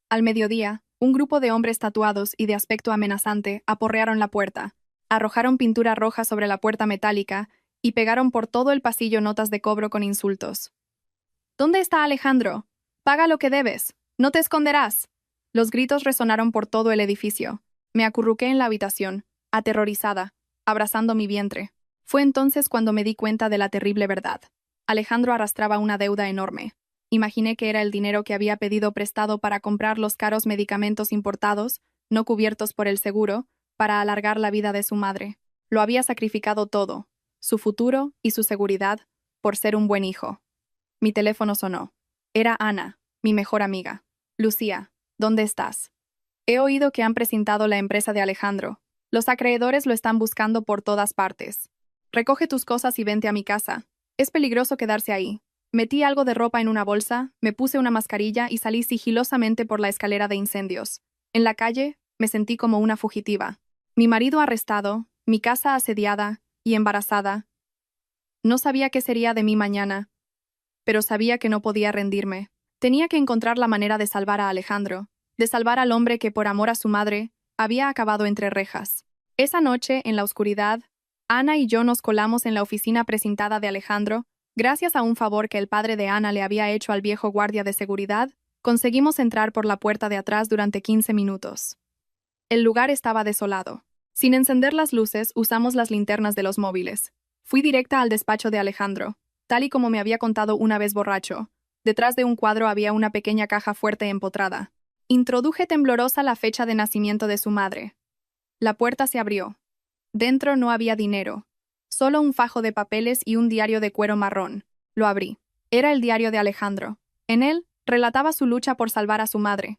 S1: Al mediodía, un grupo de hombres tatuados y de aspecto amenazante aporrearon la puerta, arrojaron pintura roja sobre la puerta metálica y pegaron por todo el pasillo notas de cobro con insultos. ¿Dónde está Alejandro? Paga lo que debes. No te esconderás. Los gritos resonaron por todo el edificio. Me acurruqué en la habitación, aterrorizada, abrazando mi vientre. Fue entonces cuando me di cuenta de la terrible verdad. Alejandro arrastraba una deuda enorme. Imaginé que era el dinero que había pedido prestado para comprar los caros medicamentos importados, no cubiertos por el seguro, para alargar la vida de su madre. Lo había sacrificado todo, su futuro y su seguridad, por ser un buen hijo. Mi teléfono sonó. Era Ana, mi mejor amiga. Lucía, ¿dónde estás? He oído que han precintado la empresa de Alejandro. Los acreedores lo están buscando por todas partes. Recoge tus cosas y vente a mi casa. Es peligroso quedarse ahí. Metí algo de ropa en una bolsa, me puse una mascarilla y salí sigilosamente por la escalera de incendios. En la calle, me sentí como una fugitiva. Mi marido arrestado, mi casa asediada y embarazada. No sabía qué sería de mí mañana, pero sabía que no podía rendirme. Tenía que encontrar la manera de salvar a Alejandro, de salvar al hombre que por amor a su madre había acabado entre rejas. Esa noche, en la oscuridad, Ana y yo nos colamos en la oficina precintada de Alejandro. Gracias a un favor que el padre de Ana le había hecho al viejo guardia de seguridad, conseguimos entrar por la puerta de atrás durante 15 minutos. El lugar estaba desolado. Sin encender las luces, usamos las linternas de los móviles. Fui directa al despacho de Alejandro, tal y como me había contado una vez borracho. Detrás de un cuadro había una pequeña caja fuerte empotrada. Introduje temblorosa la fecha de nacimiento de su madre. La puerta se abrió. Dentro no había dinero. Solo un fajo de papeles y un diario de cuero marrón. Lo abrí. Era el diario de Alejandro. En él, relataba su lucha por salvar a su madre.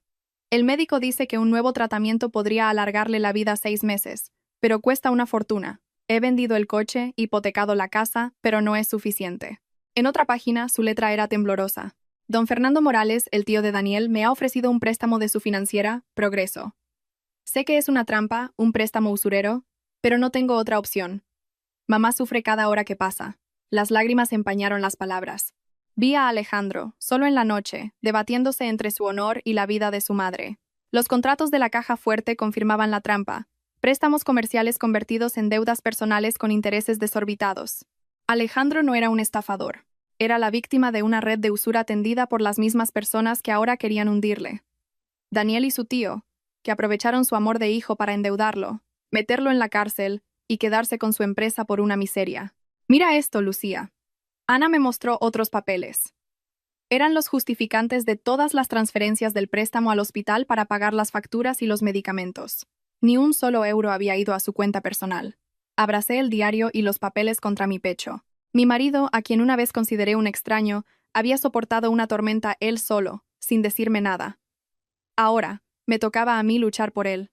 S1: El médico dice que un nuevo tratamiento podría alargarle la vida 6 meses, pero cuesta una fortuna. He vendido el coche, hipotecado la casa, pero no es suficiente. En otra página, su letra era temblorosa. Don Fernando Morales, el tío de Daniel, me ha ofrecido un préstamo de su financiera, Progreso. Sé que es una trampa, un préstamo usurero, pero no tengo otra opción. Mamá sufre cada hora que pasa. Las lágrimas empañaron las palabras. Vi a Alejandro, solo en la noche, debatiéndose entre su honor y la vida de su madre. Los contratos de la caja fuerte confirmaban la trampa. Préstamos comerciales convertidos en deudas personales con intereses desorbitados. Alejandro no era un estafador. Era la víctima de una red de usura tendida por las mismas personas que ahora querían hundirle. Daniel y su tío, que aprovecharon su amor de hijo para endeudarlo, meterlo en la cárcel y quedarse con su empresa por una miseria. Mira esto, Lucía. Ana me mostró otros papeles. Eran los justificantes de todas las transferencias del préstamo al hospital para pagar las facturas y los medicamentos. Ni un solo euro había ido a su cuenta personal. Abracé el diario y los papeles contra mi pecho. Mi marido, a quien una vez consideré un extraño, había soportado una tormenta él solo, sin decirme nada. Ahora, me tocaba a mí luchar por él.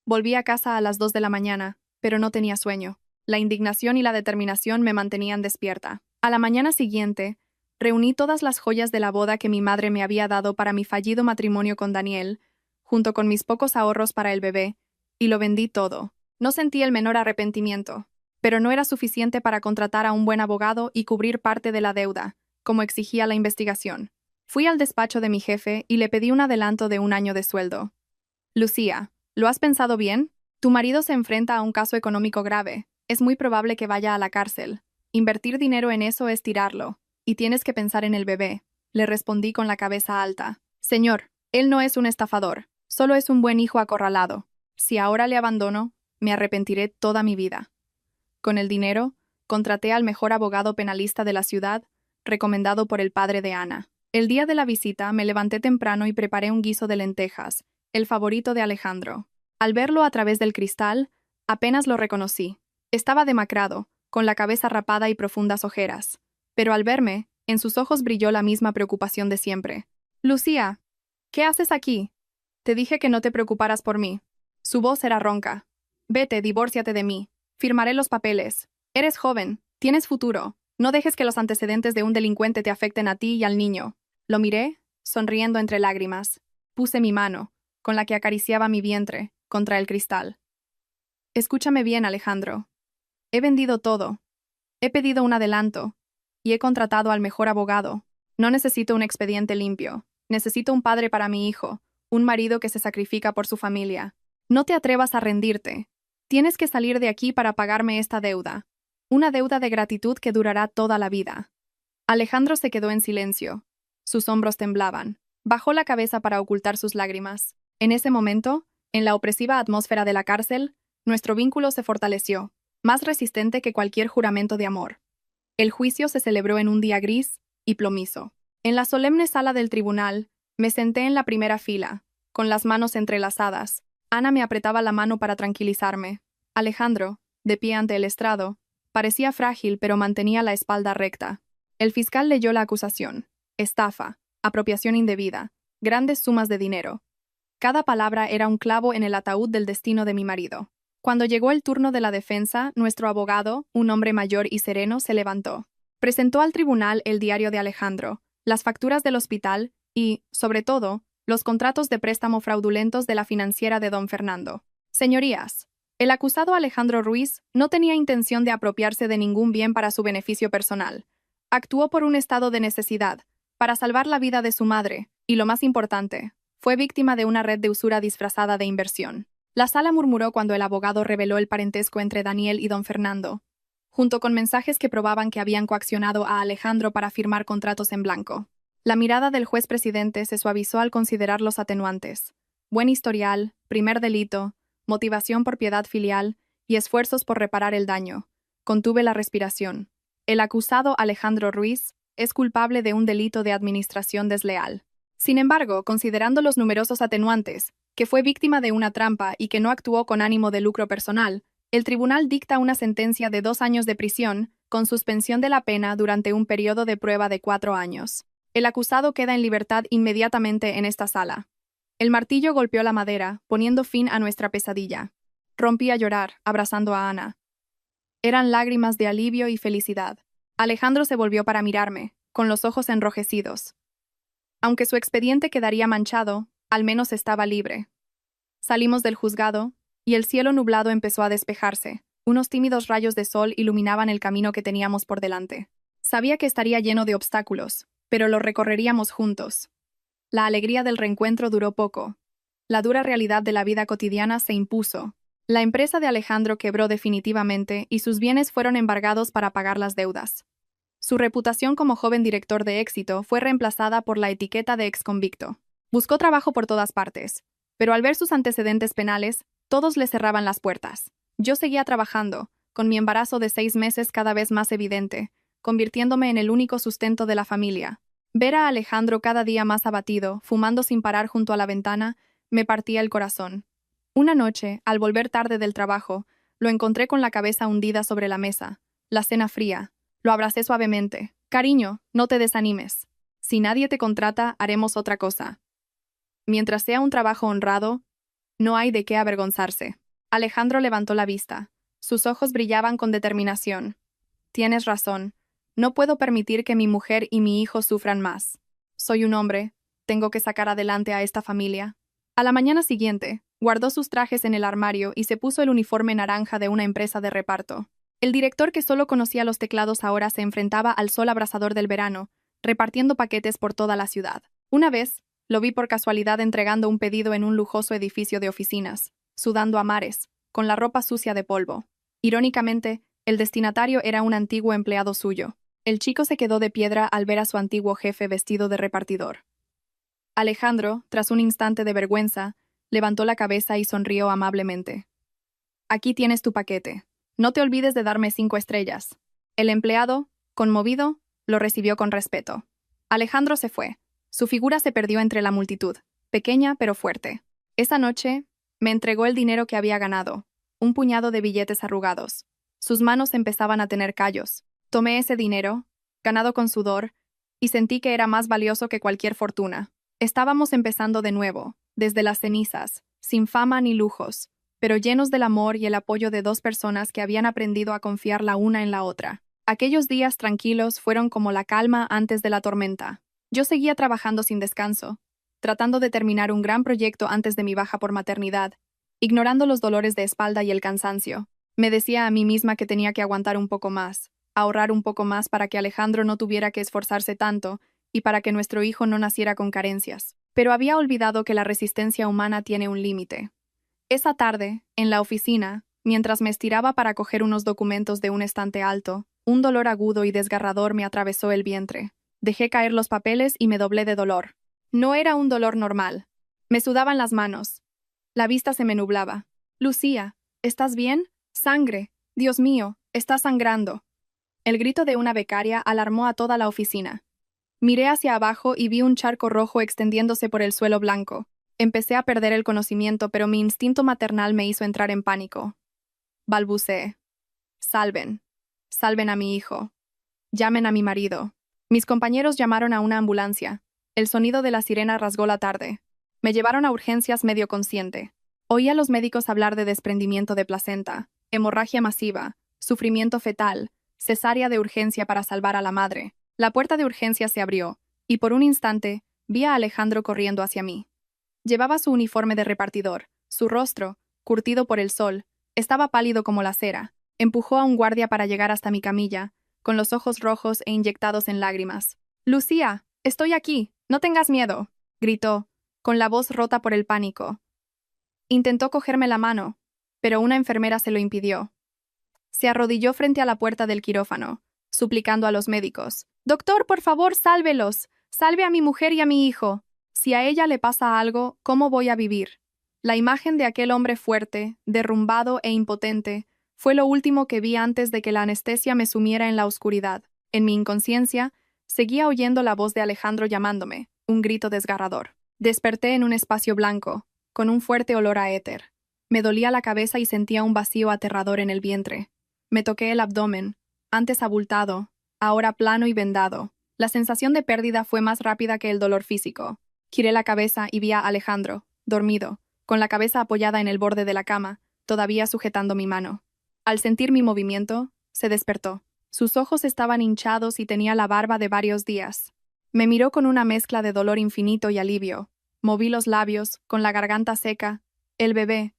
S1: Volví a casa a las 2 de la mañana, pero no tenía sueño. La indignación y la determinación me mantenían despierta. A la mañana siguiente, reuní todas las joyas de la boda que mi madre me había dado para mi fallido matrimonio con Daniel, junto con mis pocos ahorros para el bebé, y lo vendí todo. No sentí el menor arrepentimiento, pero no era suficiente para contratar a un buen abogado y cubrir parte de la deuda, como exigía la investigación. Fui al despacho de mi jefe y le pedí un adelanto de 1 año de sueldo. Lucía, ¿lo has pensado bien? Tu marido se enfrenta a un caso económico grave. Es muy probable que vaya a la cárcel. Invertir dinero en eso es tirarlo. Y tienes que pensar en el bebé. Le respondí con la cabeza alta. Señor, él no es un estafador. Solo es un buen hijo acorralado. Si ahora le abandono, me arrepentiré toda mi vida. Con el dinero, contraté al mejor abogado penalista de la ciudad, recomendado por el padre de Ana. El día de la visita me levanté temprano y preparé un guiso de lentejas, el favorito de Alejandro. Al verlo a través del cristal, apenas lo reconocí. Estaba demacrado, con la cabeza rapada y profundas ojeras. Pero al verme, en sus ojos brilló la misma preocupación de siempre. Lucía, ¿qué haces aquí? Te dije que no te preocuparas por mí. Su voz era ronca. Vete, divórciate de mí. Firmaré los papeles. Eres joven, tienes futuro. No dejes que los antecedentes de un delincuente te afecten a ti y al niño. Lo miré, sonriendo entre lágrimas. Puse mi mano, con la que acariciaba mi vientre, contra el cristal. Escúchame bien, Alejandro. He vendido todo. He pedido un adelanto. Y he contratado al mejor abogado. No necesito un expediente limpio. Necesito un padre para mi hijo, un marido que se sacrifica por su familia. No te atrevas a rendirte. Tienes que salir de aquí para pagarme esta deuda. Una deuda de gratitud que durará toda la vida. Alejandro se quedó en silencio. Sus hombros temblaban. Bajó la cabeza para ocultar sus lágrimas. En ese momento, en la opresiva atmósfera de la cárcel, nuestro vínculo se fortaleció, más resistente que cualquier juramento de amor. El juicio se celebró en un día gris y plomizo. En la solemne sala del tribunal, me senté en la primera fila, con las manos entrelazadas. Ana me apretaba la mano para tranquilizarme. Alejandro, de pie ante el estrado, parecía frágil pero mantenía la espalda recta. El fiscal leyó la acusación. Estafa, apropiación indebida, grandes sumas de dinero. Cada palabra era un clavo en el ataúd del destino de mi marido. Cuando llegó el turno de la defensa, nuestro abogado, un hombre mayor y sereno, se levantó. Presentó al tribunal el diario de Alejandro, las facturas del hospital y, sobre todo, los contratos de préstamo fraudulentos de la financiera de don Fernando. Señorías, el acusado Alejandro Ruiz no tenía intención de apropiarse de ningún bien para su beneficio personal. Actuó por un estado de necesidad, para salvar la vida de su madre, y lo más importante, fue víctima de una red de usura disfrazada de inversión. La sala murmuró cuando el abogado reveló el parentesco entre Daniel y don Fernando, junto con mensajes que probaban que habían coaccionado a Alejandro para firmar contratos en blanco. La mirada del juez presidente se suavizó al considerar los atenuantes. Buen historial, primer delito, motivación por piedad filial y esfuerzos por reparar el daño. Contuve la respiración. El acusado Alejandro Ruiz es culpable de un delito de administración desleal. Sin embargo, considerando los numerosos atenuantes, que fue víctima de una trampa y que no actuó con ánimo de lucro personal, el tribunal dicta una sentencia de 2 años de prisión, con suspensión de la pena durante un periodo de prueba de 4 años. El acusado queda en libertad inmediatamente en esta sala. El martillo golpeó la madera, poniendo fin a nuestra pesadilla. Rompí a llorar, abrazando a Ana. Eran lágrimas de alivio y felicidad. Alejandro se volvió para mirarme, con los ojos enrojecidos. Aunque su expediente quedaría manchado, al menos estaba libre. Salimos del juzgado, y el cielo nublado empezó a despejarse. Unos tímidos rayos de sol iluminaban el camino que teníamos por delante. Sabía que estaría lleno de obstáculos, pero lo recorreríamos juntos. La alegría del reencuentro duró poco. La dura realidad de la vida cotidiana se impuso. La empresa de Alejandro quebró definitivamente y sus bienes fueron embargados para pagar las deudas. Su reputación como joven director de éxito fue reemplazada por la etiqueta de exconvicto. Buscó trabajo por todas partes, pero al ver sus antecedentes penales, todos le cerraban las puertas. Yo seguía trabajando, con mi embarazo de 6 meses cada vez más evidente, convirtiéndome en el único sustento de la familia. Ver a Alejandro cada día más abatido, fumando sin parar junto a la ventana, me partía el corazón. Una noche, al volver tarde del trabajo, lo encontré con la cabeza hundida sobre la mesa, la cena fría, Lo abracé suavemente. Cariño, no te desanimes. Si nadie te contrata, haremos otra cosa. Mientras sea un trabajo honrado, no hay de qué avergonzarse. Alejandro levantó la vista. Sus ojos brillaban con determinación. Tienes razón. No puedo permitir que mi mujer y mi hijo sufran más. Soy un hombre. Tengo que sacar adelante a esta familia. A la mañana siguiente, guardó sus trajes en el armario y se puso el uniforme naranja de una empresa de reparto. El director, que solo conocía los teclados, ahora se enfrentaba al sol abrasador del verano, repartiendo paquetes por toda la ciudad. Una vez, lo vi por casualidad entregando un pedido en un lujoso edificio de oficinas, sudando a mares, con la ropa sucia de polvo. Irónicamente, el destinatario era un antiguo empleado suyo. El chico se quedó de piedra al ver a su antiguo jefe vestido de repartidor. Alejandro, tras un instante de vergüenza, levantó la cabeza y sonrió amablemente. Aquí tienes tu paquete. No te olvides de darme 5 estrellas. El empleado, conmovido, lo recibió con respeto. Alejandro se fue. Su figura se perdió entre la multitud, pequeña pero fuerte. Esa noche, me entregó el dinero que había ganado, un puñado de billetes arrugados. Sus manos empezaban a tener callos. Tomé ese dinero, ganado con sudor, y sentí que era más valioso que cualquier fortuna. Estábamos empezando de nuevo, desde las cenizas, sin fama ni lujos, pero llenos del amor y el apoyo de 2 personas que habían aprendido a confiar la una en la otra. Aquellos días tranquilos fueron como la calma antes de la tormenta. Yo seguía trabajando sin descanso, tratando de terminar un gran proyecto antes de mi baja por maternidad, ignorando los dolores de espalda y el cansancio. Me decía a mí misma que tenía que aguantar un poco más, ahorrar un poco más para que Alejandro no tuviera que esforzarse tanto y para que nuestro hijo no naciera con carencias. Pero había olvidado que la resistencia humana tiene un límite. Esa tarde, en la oficina, mientras me estiraba para coger unos documentos de un estante alto, un dolor agudo y desgarrador me atravesó el vientre. Dejé caer los papeles y me doblé de dolor. No era un dolor normal. Me sudaban las manos. La vista se me nublaba. Lucía, ¿estás bien? Sangre. Dios mío, está sangrando. El grito de una becaria alarmó a toda la oficina. Miré hacia abajo y vi un charco rojo extendiéndose por el suelo blanco. Empecé a perder el conocimiento, pero mi instinto maternal me hizo entrar en pánico. Balbuceé. Salven. Salven a mi hijo. Llamen a mi marido. Mis compañeros llamaron a una ambulancia. El sonido de la sirena rasgó la tarde. Me llevaron a urgencias medio consciente. Oí a los médicos hablar de desprendimiento de placenta, hemorragia masiva, sufrimiento fetal, cesárea de urgencia para salvar a la madre. La puerta de urgencias se abrió, y por un instante vi a Alejandro corriendo hacia mí. Llevaba su uniforme de repartidor. Su rostro, curtido por el sol, estaba pálido como la cera. Empujó a un guardia para llegar hasta mi camilla, con los ojos rojos e inyectados en lágrimas. «Lucía, estoy aquí, no tengas miedo», gritó, con la voz rota por el pánico. Intentó cogerme la mano, pero una enfermera se lo impidió. Se arrodilló frente a la puerta del quirófano, suplicando a los médicos. «Doctor, por favor, sálvelos. Salve a mi mujer y a mi hijo. Si a ella le pasa algo, ¿cómo voy a vivir?». La imagen de aquel hombre fuerte, derrumbado e impotente, fue lo último que vi antes de que la anestesia me sumiera en la oscuridad. En mi inconsciencia, seguía oyendo la voz de Alejandro llamándome, un grito desgarrador. Desperté en un espacio blanco, con un fuerte olor a éter. Me dolía la cabeza y sentía un vacío aterrador en el vientre. Me toqué el abdomen, antes abultado, ahora plano y vendado. La sensación de pérdida fue más rápida que el dolor físico. Giré la cabeza y vi a Alejandro, dormido, con la cabeza apoyada en el borde de la cama, todavía sujetando mi mano. Al sentir mi movimiento, se despertó. Sus ojos estaban hinchados y tenía la barba de varios días. Me miró con una mezcla de dolor infinito y alivio. Moví los labios, con la garganta seca. «El bebé.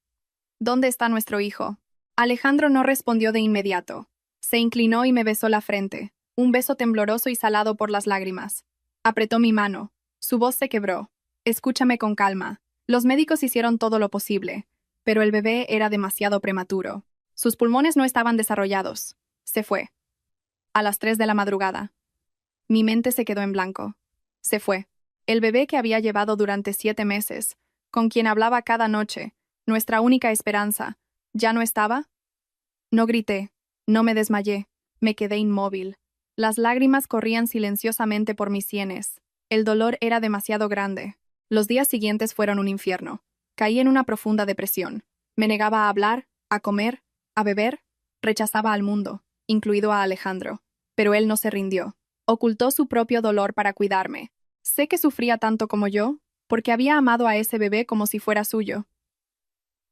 S1: ¿Dónde está nuestro hijo?». Alejandro no respondió de inmediato. Se inclinó y me besó la frente, un beso tembloroso y salado por las lágrimas. Apretó mi mano. Su voz se quebró. «Escúchame con calma. Los médicos hicieron todo lo posible, pero el bebé era demasiado prematuro. Sus pulmones no estaban desarrollados. Se fue. A las 3 de la madrugada. Mi mente se quedó en blanco. Se fue. El bebé que había llevado durante 7 meses, con quien hablaba cada noche, nuestra única esperanza, ¿ya no estaba? No grité, no me desmayé, me quedé inmóvil. Las lágrimas corrían silenciosamente por mis sienes. El dolor era demasiado grande. Los días siguientes fueron un infierno. Caí en una profunda depresión. Me negaba a hablar, a comer, a beber, rechazaba al mundo, incluido a Alejandro. pero él no se rindió. Ocultó su propio dolor para cuidarme. Sé que sufría tanto como yo, porque había amado a ese bebé como si fuera suyo.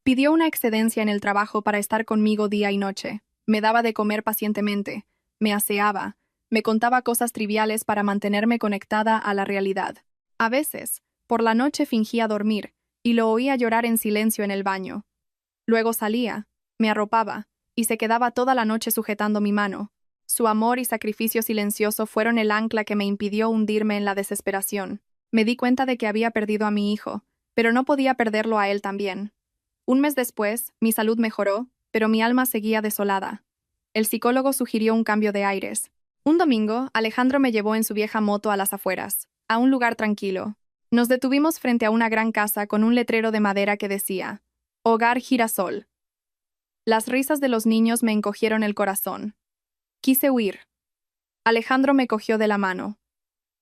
S1: Pidió una excedencia en el trabajo para estar conmigo día y noche. Me daba de comer pacientemente, me aseaba, me contaba cosas triviales para mantenerme conectada a la realidad. A veces, por la noche fingía dormir, y lo oía llorar en silencio en el baño. Luego salía, me arropaba, y se quedaba toda la noche sujetando mi mano. Su amor y sacrificio silencioso fueron el ancla que me impidió hundirme en la desesperación. Me di cuenta de que había perdido a mi hijo, pero no podía perderlo a él también. Un mes después, mi salud mejoró, pero mi alma seguía desolada. El psicólogo sugirió un cambio de aires. Un domingo, Alejandro me llevó en su vieja moto a las afueras, a un lugar tranquilo. Nos detuvimos frente a una gran casa con un letrero de madera que decía, Hogar Girasol. Las risas de los niños me encogieron el corazón. Quise huir. Alejandro me cogió de la mano.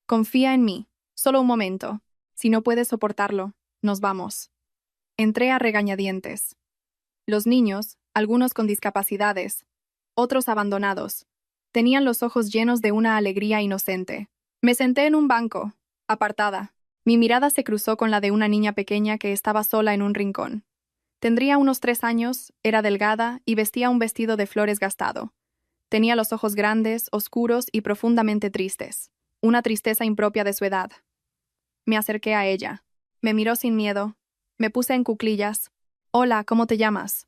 S1: Confía en mí. Solo un momento. Si no puedes soportarlo, nos vamos. Entré a regañadientes. Los niños, algunos con discapacidades, otros abandonados, tenían los ojos llenos de una alegría inocente. Me senté en un banco, apartada. Mi mirada se cruzó con la de una niña pequeña que estaba sola en un rincón. Tendría unos 3 años, era delgada y vestía un vestido de flores gastado. Tenía los ojos grandes, oscuros y profundamente tristes. Una tristeza impropia de su edad. Me acerqué a ella. Me miró sin miedo. Me puse en cuclillas. Hola, ¿cómo te llamas?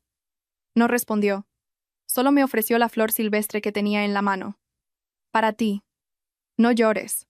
S1: No respondió. Solo me ofreció la flor silvestre que tenía en la mano. Para ti. No llores.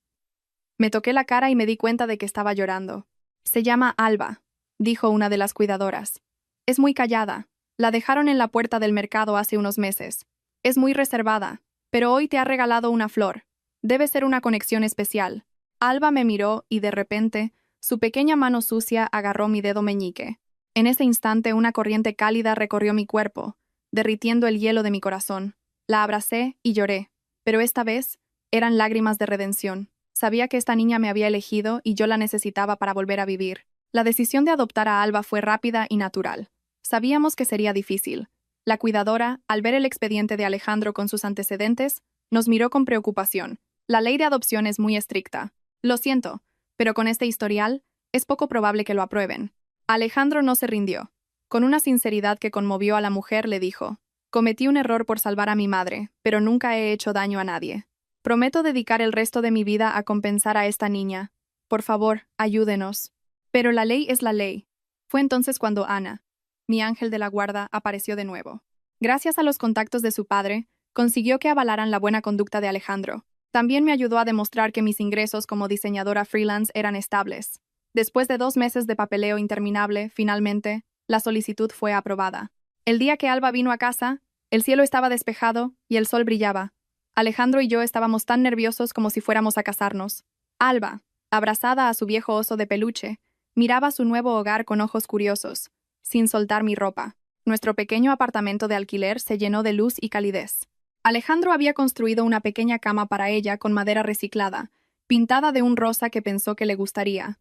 S1: Me toqué la cara y me di cuenta de que estaba llorando. Se llama Alba, dijo una de las cuidadoras. Es muy callada. La dejaron en la puerta del mercado hace unos meses. Es muy reservada, pero hoy te ha regalado una flor. Debe ser una conexión especial. Alba me miró y de repente, su pequeña mano sucia agarró mi dedo meñique. En ese instante una corriente cálida recorrió mi cuerpo, derritiendo el hielo de mi corazón. La abracé y lloré, pero esta vez eran lágrimas de redención. Sabía que esta niña me había elegido y yo la necesitaba para volver a vivir. La decisión de adoptar a Alba fue rápida y natural. Sabíamos que sería difícil. La cuidadora, al ver el expediente de Alejandro con sus antecedentes, nos miró con preocupación. La ley de adopción es muy estricta. Lo siento, pero con este historial, es poco probable que lo aprueben. Alejandro no se rindió. Con una sinceridad que conmovió a la mujer, le dijo, cometí un error por salvar a mi madre, pero nunca he hecho daño a nadie. Prometo dedicar el resto de mi vida a compensar a esta niña. Por favor, ayúdenos. Pero la ley es la ley. Fue entonces cuando Ana, mi ángel de la guarda, apareció de nuevo. Gracias a los contactos de su padre, consiguió que avalaran la buena conducta de Alejandro. También me ayudó a demostrar que mis ingresos como diseñadora freelance eran estables. Después de 2 meses de papeleo interminable, finalmente, la solicitud fue aprobada. El día que Alba vino a casa, el cielo estaba despejado y el sol brillaba. Alejandro y yo estábamos tan nerviosos como si fuéramos a casarnos. Alba, abrazada a su viejo oso de peluche, miraba su nuevo hogar con ojos curiosos, sin soltar mi ropa. Nuestro pequeño apartamento de alquiler se llenó de luz y calidez. Alejandro había construido una pequeña cama para ella con madera reciclada, pintada de un rosa que pensó que le gustaría.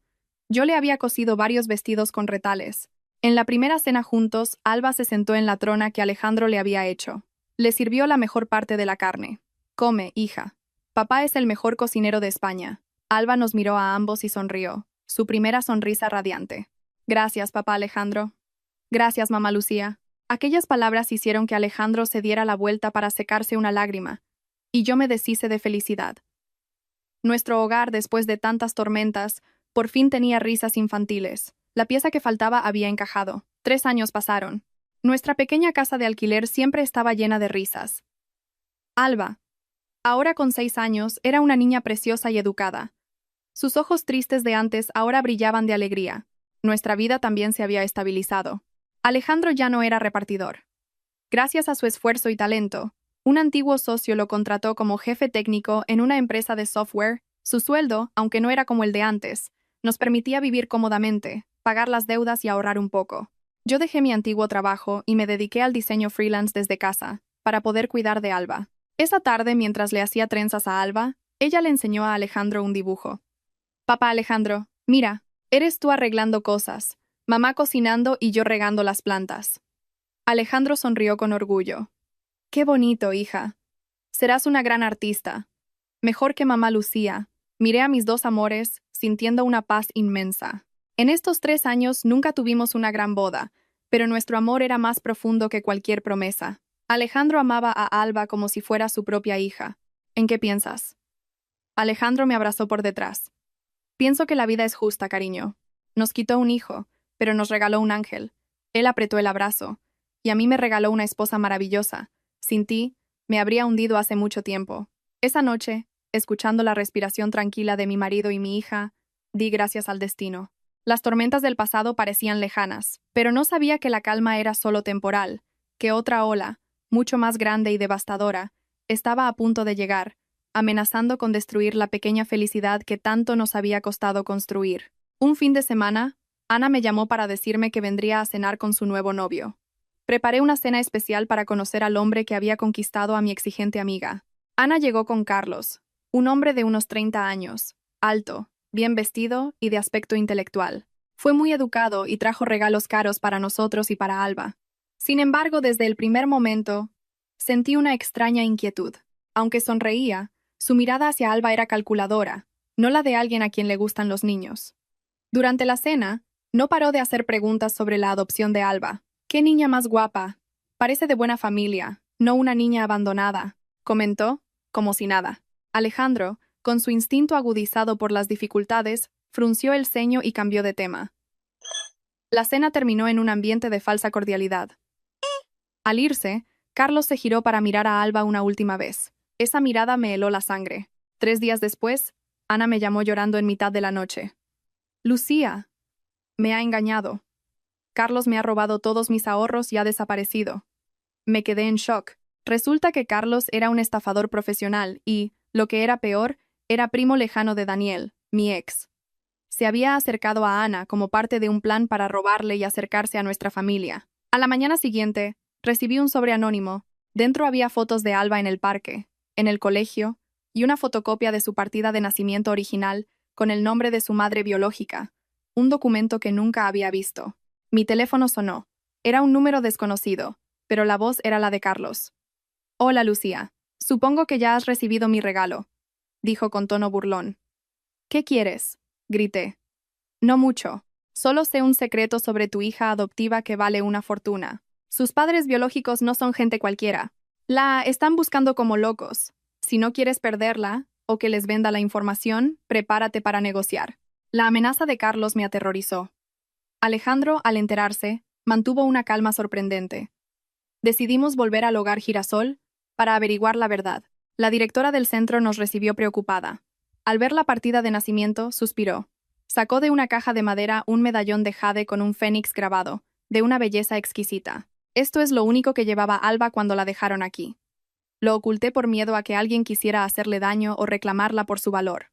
S1: Yo le había cosido varios vestidos con retales. En la primera cena juntos, Alba se sentó en la trona que Alejandro le había hecho. Le sirvió la mejor parte de la carne. Come, hija. Papá es el mejor cocinero de España. Alba nos miró a ambos y sonrió, su primera sonrisa radiante. Gracias, papá Alejandro. Gracias, mamá Lucía. Aquellas palabras hicieron que Alejandro se diera la vuelta para secarse una lágrima, y yo me deshice de felicidad. Nuestro hogar, después de tantas tormentas, por fin tenía risas infantiles. La pieza que faltaba había encajado. 3 años pasaron. Nuestra pequeña casa de alquiler siempre estaba llena de risas. Alba, ahora con 6 años, era una niña preciosa y educada. Sus ojos tristes de antes ahora brillaban de alegría. Nuestra vida también se había estabilizado. Alejandro ya no era repartidor. Gracias a su esfuerzo y talento, un antiguo socio lo contrató como jefe técnico en una empresa de software. Su sueldo, aunque no era como el de antes, nos permitía vivir cómodamente, pagar las deudas y ahorrar un poco. Yo dejé mi antiguo trabajo y me dediqué al diseño freelance desde casa, para poder cuidar de Alba. Esa tarde, mientras le hacía trenzas a Alba, ella le enseñó a Alejandro un dibujo. Papá Alejandro, mira, eres tú arreglando cosas, mamá cocinando y yo regando las plantas. Alejandro sonrió con orgullo. Qué bonito, hija. Serás una gran artista. Mejor que mamá Lucía. Miré a mis dos amores, sintiendo una paz inmensa. En estos 3 años nunca tuvimos una gran boda, pero nuestro amor era más profundo que cualquier promesa. Alejandro amaba a Alba como si fuera su propia hija. ¿En qué piensas? Alejandro me abrazó por detrás. Pienso que la vida es justa, cariño. Nos quitó un hijo, pero nos regaló un ángel. Él apretó el abrazo, y a mí me regaló una esposa maravillosa. Sin ti, me habría hundido hace mucho tiempo. Esa noche, escuchando la respiración tranquila de mi marido y mi hija, di gracias al destino. Las tormentas del pasado parecían lejanas, pero no sabía que la calma era solo temporal, que otra ola, mucho más grande y devastadora, estaba a punto de llegar, amenazando con destruir la pequeña felicidad que tanto nos había costado construir. Un fin de semana, Ana me llamó para decirme que vendría a cenar con su nuevo novio. Preparé una cena especial para conocer al hombre que había conquistado a mi exigente amiga. Ana llegó con Carlos, un hombre de unos 30 años, alto, bien vestido y de aspecto intelectual. Fue muy educado y trajo regalos caros para nosotros y para Alba. Sin embargo, desde el primer momento, sentí una extraña inquietud. Aunque sonreía, su mirada hacia Alba era calculadora, no la de alguien a quien le gustan los niños. Durante la cena, no paró de hacer preguntas sobre la adopción de Alba. «¿Qué niña más guapa? Parece de buena familia, no una niña abandonada», comentó, como si nada. Alejandro, con su instinto agudizado por las dificultades, frunció el ceño y cambió de tema. La cena terminó en un ambiente de falsa cordialidad. Al irse, Carlos se giró para mirar a Alba una última vez. Esa mirada me heló la sangre. 3 días después, Ana me llamó llorando en mitad de la noche. «Lucía, me ha engañado. Carlos me ha robado todos mis ahorros y ha desaparecido». Me quedé en shock. Resulta que Carlos era un estafador profesional y, lo que era peor, era primo lejano de Daniel, mi ex. Se había acercado a Ana como parte de un plan para robarle y acercarse a nuestra familia. A la mañana siguiente, recibí un sobre anónimo. Dentro había fotos de Alba en el parque, en el colegio, y una fotocopia de su partida de nacimiento original con el nombre de su madre biológica, un documento que nunca había visto. Mi teléfono sonó. Era un número desconocido, pero la voz era la de Carlos. «Hola, Lucía. Supongo que ya has recibido mi regalo», dijo con tono burlón. «¿Qué quieres?», grité. «No mucho. Solo sé un secreto sobre tu hija adoptiva que vale una fortuna. Sus padres biológicos no son gente cualquiera. La están buscando como locos. Si no quieres perderla, o que les venda la información, prepárate para negociar». La amenaza de Carlos me aterrorizó. Alejandro, al enterarse, mantuvo una calma sorprendente. Decidimos volver al hogar Girasol para averiguar la verdad. La directora del centro nos recibió preocupada. Al ver la partida de nacimiento, suspiró. Sacó de una caja de madera un medallón de jade con un fénix grabado, de una belleza exquisita. Esto es lo único que llevaba Alba cuando la dejaron aquí. Lo oculté por miedo a que alguien quisiera hacerle daño o reclamarla por su valor.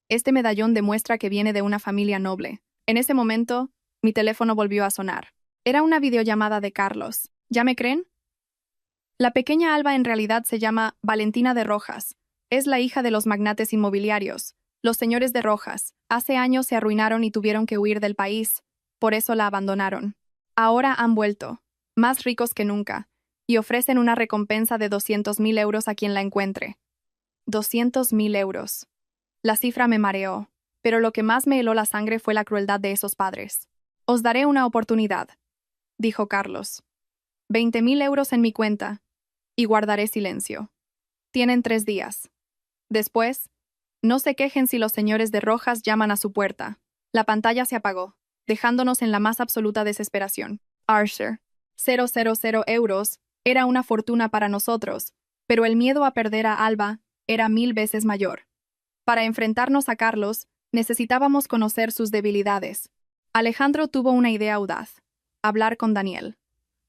S1: Este medallón demuestra que viene de una familia noble. En ese momento, mi teléfono volvió a sonar. Era una videollamada de Carlos. ¿Ya me creen? La pequeña Alba en realidad se llama Valentina de Rojas. Es la hija de los magnates inmobiliarios, los señores de Rojas. Hace años se arruinaron y tuvieron que huir del país. Por eso la abandonaron. Ahora han vuelto, más ricos que nunca, y ofrecen una recompensa de 200.000 euros a quien la encuentre. 200.000 euros. La cifra me mareó, pero lo que más me heló la sangre fue la crueldad de esos padres. «Os daré una oportunidad», dijo Carlos. 20.000 euros en mi cuenta, y guardaré silencio. Tienen 3 días. Después, no se quejen si los señores de Rojas llaman a su puerta. La pantalla se apagó, dejándonos en la más absoluta desesperación. Archer. 000 euros era una fortuna para nosotros, pero el miedo a perder a Alba era 1000 veces mayor. Para enfrentarnos a Carlos, necesitábamos conocer sus debilidades. Alejandro tuvo una idea audaz: hablar con Daniel.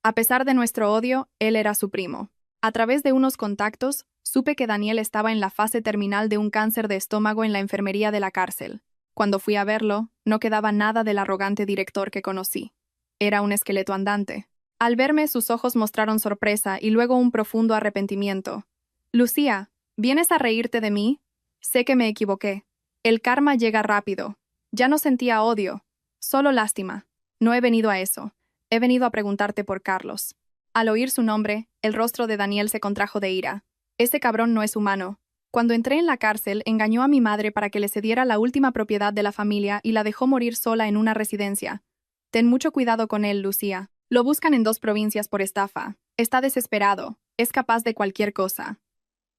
S1: A pesar de nuestro odio, él era su primo. A través de unos contactos, supe que Daniel estaba en la fase terminal de un cáncer de estómago en la enfermería de la cárcel. Cuando fui a verlo, no quedaba nada del arrogante director que conocí. Era un esqueleto andante. Al verme, sus ojos mostraron sorpresa y luego un profundo arrepentimiento. «Lucía, ¿vienes a reírte de mí? Sé que me equivoqué. El karma llega rápido. Ya no sentía odio, solo lástima. No he venido a eso. He venido a preguntarte por Carlos». Al oír su nombre, el rostro de Daniel se contrajo de ira. Ese cabrón no es humano. Cuando entré en la cárcel, engañó a mi madre para que le cediera la última propiedad de la familia y la dejó morir sola en una residencia. Ten mucho cuidado con él, Lucía. Lo buscan en 2 provincias por estafa. Está desesperado. Es capaz de cualquier cosa.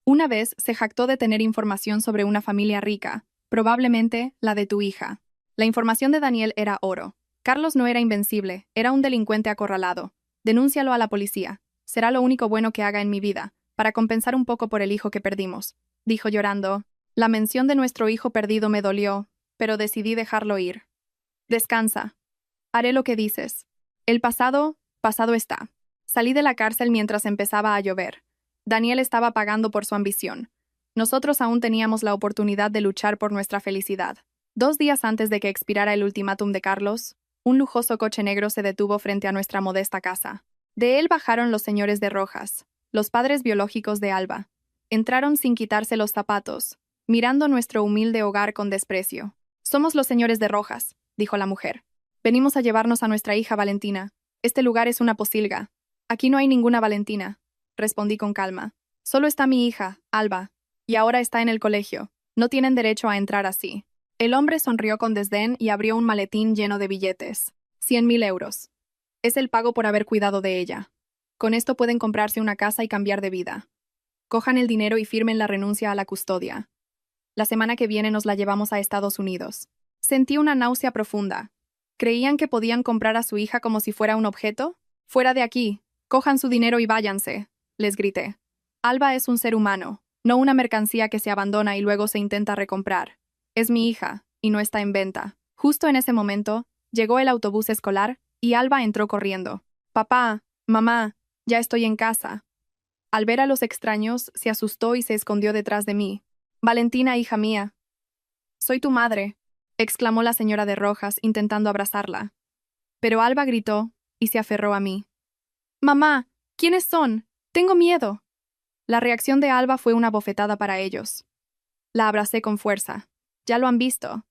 S1: Una vez se jactó de tener información sobre una familia rica, probablemente la de tu hija. La información de Daniel era oro. Carlos no era invencible, era un delincuente acorralado. Denúncialo a la policía. Será lo único bueno que haga en mi vida, para compensar un poco por el hijo que perdimos, dijo llorando. La mención de nuestro hijo perdido me dolió, pero decidí dejarlo ir. Descansa. Haré lo que dices. El pasado, pasado está. Salí de la cárcel mientras empezaba a llover. Daniel estaba pagando por su ambición. Nosotros aún teníamos la oportunidad de luchar por nuestra felicidad. 2 días antes de que expirara el ultimátum de Carlos, un lujoso coche negro se detuvo frente a nuestra modesta casa. De él bajaron los señores de Rojas, los padres biológicos de Alba. Entraron sin quitarse los zapatos, mirando nuestro humilde hogar con desprecio. Somos los señores de Rojas, dijo la mujer. Venimos a llevarnos a nuestra hija Valentina. Este lugar es una posilga. Aquí no hay ninguna Valentina, respondí con calma. Solo está mi hija, Alba, y ahora está en el colegio. No tienen derecho a entrar así. El hombre sonrió con desdén y abrió un maletín lleno de billetes. 100.000 euros. Es el pago por haber cuidado de ella. Con esto pueden comprarse una casa y cambiar de vida. Cojan el dinero y firmen la renuncia a la custodia. La semana que viene nos la llevamos a Estados Unidos. Sentí una náusea profunda. ¿Creían que podían comprar a su hija como si fuera un objeto? Fuera de aquí. Cojan su dinero y váyanse, les grité. Alba es un ser humano, no una mercancía que se abandona y luego se intenta recomprar. Es mi hija, y no está en venta. Justo en ese momento, llegó el autobús escolar y Alba entró corriendo. Papá, mamá, ya estoy en casa. Al ver a los extraños, se asustó y se escondió detrás de mí. Valentina, hija mía. Soy tu madre, exclamó la señora de Rojas, intentando abrazarla. Pero Alba gritó y se aferró a mí. Mamá, ¿quiénes son? Tengo miedo. La reacción de Alba fue una bofetada para ellos. La abracé con fuerza. Ya lo han visto.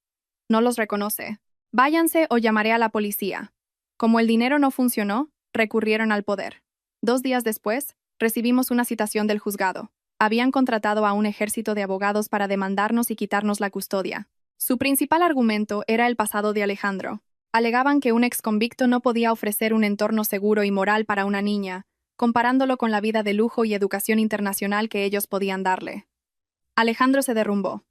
S1: No los reconoce. Váyanse o llamaré a la policía. Como el dinero no funcionó, recurrieron al poder. 2 días después, recibimos una citación del juzgado. Habían contratado a un ejército de abogados para demandarnos y quitarnos la custodia. Su principal argumento era el pasado de Alejandro. Alegaban que un exconvicto no podía ofrecer un entorno seguro y moral para una niña, comparándolo con la vida de lujo y educación internacional que ellos podían darle. Alejandro se derrumbó.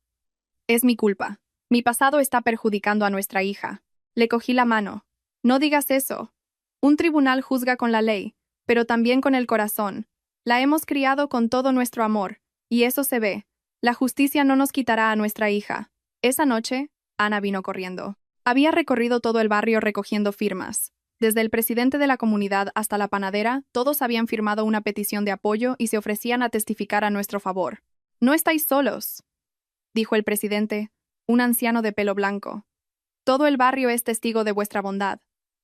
S1: Es mi culpa. Mi pasado está perjudicando a nuestra hija. Le cogí la mano. No digas eso. Un tribunal juzga con la ley, pero también con el corazón. La hemos criado con todo nuestro amor, y eso se ve. La justicia no nos quitará a nuestra hija. Esa noche, Ana vino corriendo. Había recorrido todo el barrio recogiendo firmas. Desde el presidente de la comunidad hasta la panadera, todos habían firmado una petición de apoyo y se ofrecían a testificar a nuestro favor. No estáis solos, dijo el presidente, un anciano de pelo blanco. Todo el barrio es testigo de vuestra bondad.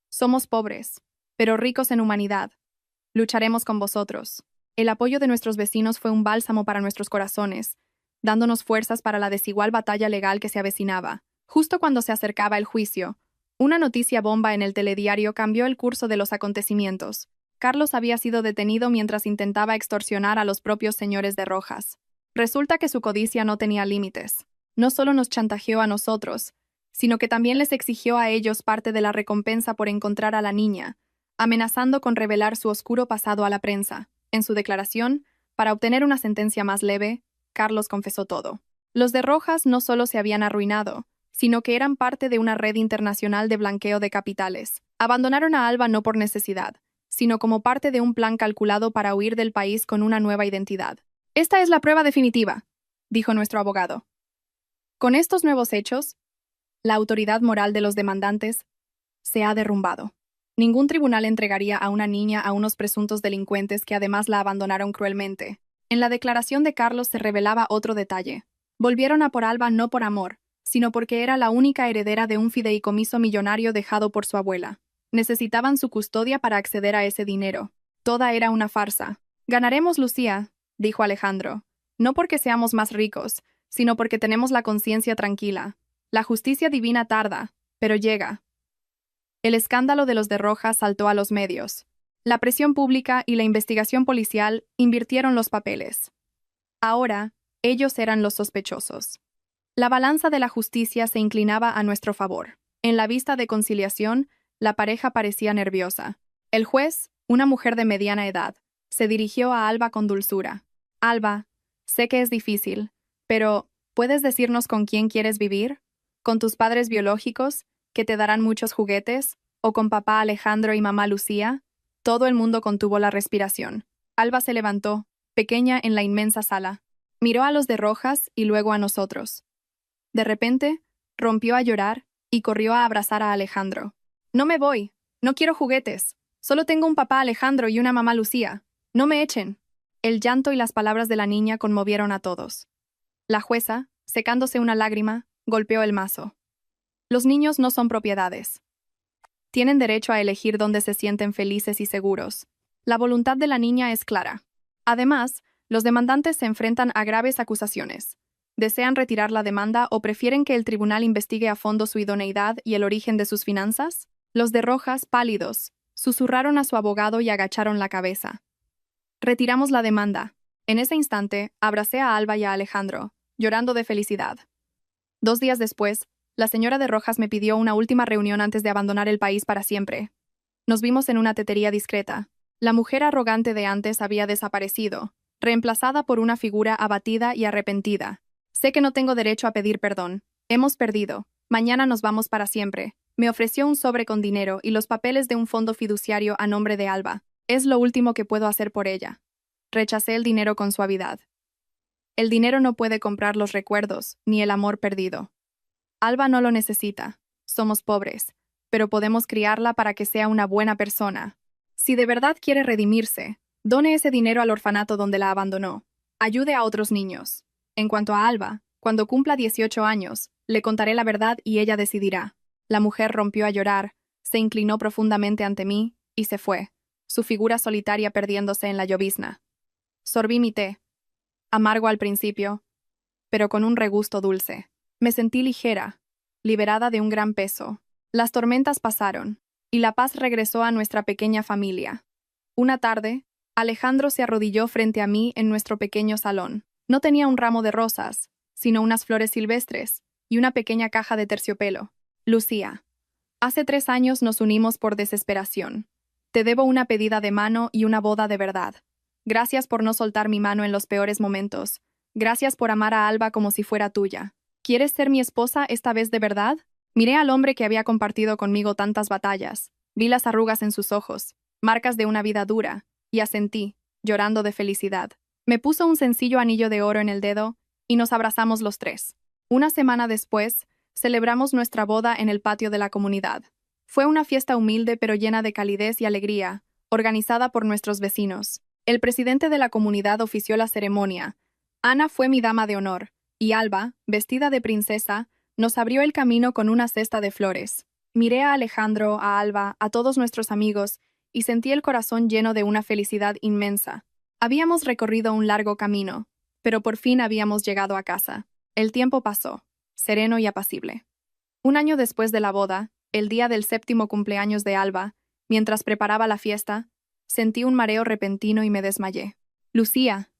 S1: Somos pobres, pero ricos en humanidad. Lucharemos con vosotros. El apoyo de nuestros vecinos fue un bálsamo para nuestros corazones, dándonos fuerzas para la desigual batalla legal que se avecinaba. Justo cuando se acercaba el juicio, una noticia bomba en el telediario cambió el curso de los acontecimientos. Carlos había sido detenido mientras intentaba extorsionar a los propios señores de Rojas. Resulta que su codicia no tenía límites. No solo nos chantajeó a nosotros, sino que también les exigió a ellos parte de la recompensa por encontrar a la niña, amenazando con revelar su oscuro pasado a la prensa. En su declaración, para obtener una sentencia más leve, Carlos confesó todo. Los de Rojas no solo se habían arruinado, sino que eran parte de una red internacional de blanqueo de capitales. Abandonaron a Alba no por necesidad, sino como parte de un plan calculado para huir del país con una nueva identidad. Esta es la prueba definitiva, dijo nuestro abogado. Con estos nuevos hechos, la autoridad moral de los demandantes se ha derrumbado. Ningún tribunal entregaría a una niña a unos presuntos delincuentes que además la abandonaron cruelmente. En la declaración de Carlos se revelaba otro detalle. Volvieron a por Alba no por amor, sino porque era la única heredera de un fideicomiso millonario dejado por su abuela. Necesitaban su custodia para acceder a ese dinero. Toda era una farsa. Ganaremos, Lucía, dijo Alejandro. No porque seamos más ricos, sino porque tenemos la conciencia tranquila. La justicia divina tarda, pero llega. El escándalo de los de Rojas saltó a los medios. La presión pública y la investigación policial invirtieron los papeles. Ahora, ellos eran los sospechosos. La balanza de la justicia se inclinaba a nuestro favor. En la vista de conciliación, la pareja parecía nerviosa. El juez, una mujer de mediana edad, se dirigió a Alba con dulzura. Alba, sé que es difícil, pero ¿puedes decirnos con quién quieres vivir? ¿Con tus padres biológicos, que te darán muchos juguetes? ¿O con papá Alejandro y mamá Lucía? Todo el mundo contuvo la respiración. Alba se levantó, pequeña en la inmensa sala. Miró a los de Rojas y luego a nosotros. De repente, rompió a llorar y corrió a abrazar a Alejandro. No me voy, no quiero juguetes. Solo tengo un papá Alejandro y una mamá Lucía. No me echen. El llanto y las palabras de la niña conmovieron a todos. La jueza, secándose una lágrima, golpeó el mazo. Los niños no son propiedades. Tienen derecho a elegir dónde se sienten felices y seguros. La voluntad de la niña es clara. Además, los demandantes se enfrentan a graves acusaciones. ¿Desean retirar la demanda o prefieren que el tribunal investigue a fondo su idoneidad y el origen de sus finanzas? Los de Rojas, pálidos, susurraron a su abogado y agacharon la cabeza. Retiramos la demanda. En ese instante, abracé a Alba y a Alejandro, llorando de felicidad. 2 días después, la señora de Rojas me pidió una última reunión antes de abandonar el país para siempre. Nos vimos en una tetería discreta. La mujer arrogante de antes había desaparecido, reemplazada por una figura abatida y arrepentida. Sé que no tengo derecho a pedir perdón. Hemos perdido. Mañana nos vamos para siempre. Me ofreció un sobre con dinero y los papeles de un fondo fiduciario a nombre de Alba. Es lo último que puedo hacer por ella. Rechacé el dinero con suavidad. El dinero no puede comprar los recuerdos, ni el amor perdido. Alba no lo necesita. Somos pobres, pero podemos criarla para que sea una buena persona. Si de verdad quiere redimirse, done ese dinero al orfanato donde la abandonó. Ayude a otros niños. En cuanto a Alba, cuando cumpla 18 años, le contaré la verdad y ella decidirá. La mujer rompió a llorar, se inclinó profundamente ante mí y se fue, su figura solitaria perdiéndose en la llovizna. Sorbí mi té, amargo al principio, pero con un regusto dulce. Me sentí ligera, liberada de un gran peso. Las tormentas pasaron, y la paz regresó a nuestra pequeña familia. Una tarde, Alejandro se arrodilló frente a mí en nuestro pequeño salón. No tenía un ramo de rosas, sino unas flores silvestres y una pequeña caja de terciopelo. Lucía, hace 3 años nos unimos por desesperación. Te debo una pedida de mano y una boda de verdad. Gracias por no soltar mi mano en los peores momentos. Gracias por amar a Alba como si fuera tuya. ¿Quieres ser mi esposa esta vez de verdad? Miré al hombre que había compartido conmigo tantas batallas. Vi las arrugas en sus ojos, marcas de una vida dura, y asentí, llorando de felicidad. Me puso un sencillo anillo de oro en el dedo, y nos abrazamos los 3. Una semana después, celebramos nuestra boda en el patio de la comunidad. Fue una fiesta humilde pero llena de calidez y alegría, organizada por nuestros vecinos. El presidente de la comunidad ofició la ceremonia. Ana fue mi dama de honor, y Alba, vestida de princesa, nos abrió el camino con una cesta de flores. Miré a Alejandro, a Alba, a todos nuestros amigos, y sentí el corazón lleno de una felicidad inmensa. Habíamos recorrido un largo camino, pero por fin habíamos llegado a casa. El tiempo pasó, sereno y apacible. 1 año después de la boda, el día del 7º cumpleaños de Alba, mientras preparaba la fiesta, sentí un mareo repentino y me desmayé. Lucía.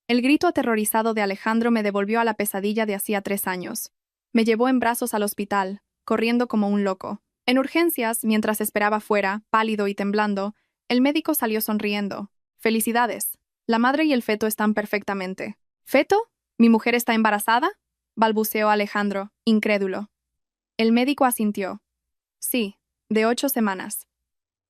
S1: El grito aterrorizado de Alejandro me devolvió a la pesadilla de hacía 3 años. Me llevó en brazos al hospital, corriendo como un loco. En urgencias, mientras esperaba fuera, pálido y temblando, el médico salió sonriendo. «Felicidades. La madre y el feto están perfectamente». «¿Feto? ¿Mi mujer está embarazada?», balbuceó Alejandro, incrédulo. El médico asintió. «Sí, de 8 semanas».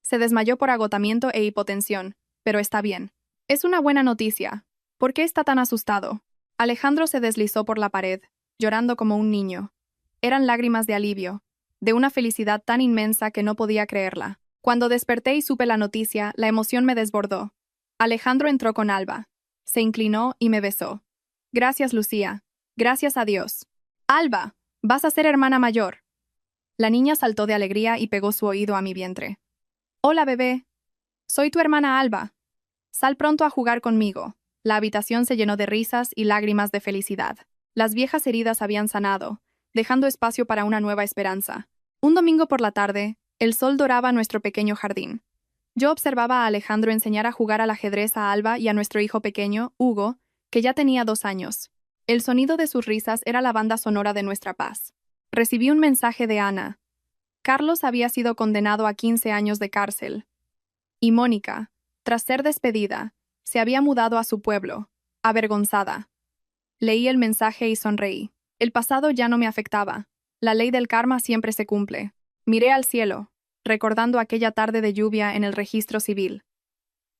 S1: Se desmayó por agotamiento e hipotensión, pero está bien. «Es una buena noticia. ¿Por qué está tan asustado?». Alejandro se deslizó por la pared, llorando como un niño. Eran lágrimas de alivio, de una felicidad tan inmensa que no podía creerla. Cuando desperté y supe la noticia, la emoción me desbordó. Alejandro entró con Alba. Se inclinó y me besó. «Gracias, Lucía. Gracias a Dios». «Alba, vas a ser hermana mayor». La niña saltó de alegría y pegó su oído a mi vientre. «Hola, bebé. Soy tu hermana Alba. Sal pronto a jugar conmigo». La habitación se llenó de risas y lágrimas de felicidad. Las viejas heridas habían sanado, dejando espacio para una nueva esperanza. Un domingo por la tarde, el sol doraba nuestro pequeño jardín. Yo observaba a Alejandro enseñar a jugar al ajedrez a Alba y a nuestro hijo pequeño, Hugo, que ya tenía 2 años. El sonido de sus risas era la banda sonora de nuestra paz. Recibí un mensaje de Ana. Carlos había sido condenado a 15 años de cárcel. Y Mónica, tras ser despedida, se había mudado a su pueblo, avergonzada. Leí el mensaje y sonreí. El pasado ya no me afectaba. La ley del karma siempre se cumple. Miré al cielo, recordando aquella tarde de lluvia en el registro civil.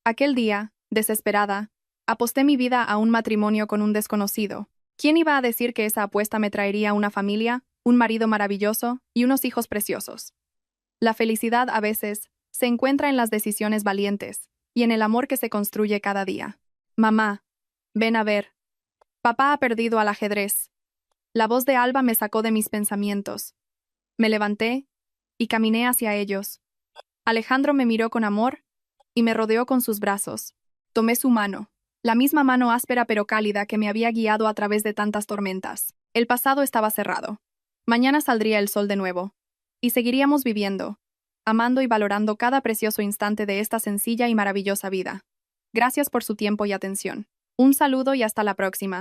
S1: Aquel día, desesperada, aposté mi vida a un matrimonio con un desconocido. ¿Quién iba a decir que esa apuesta me traería una familia, un marido maravilloso y unos hijos preciosos? La felicidad, a veces, se encuentra en las decisiones valientes y en el amor que se construye cada día. Mamá, ven a ver. Papá ha perdido al ajedrez. La voz de Alba me sacó de mis pensamientos. Me levanté y caminé hacia ellos. Alejandro me miró con amor y me rodeó con sus brazos. Tomé su mano, la misma mano áspera pero cálida que me había guiado a través de tantas tormentas. El pasado estaba cerrado. Mañana saldría el sol de nuevo. Y seguiríamos viviendo, amando y valorando cada precioso instante de esta sencilla y maravillosa vida. Gracias por su tiempo y atención. Un saludo y hasta la próxima.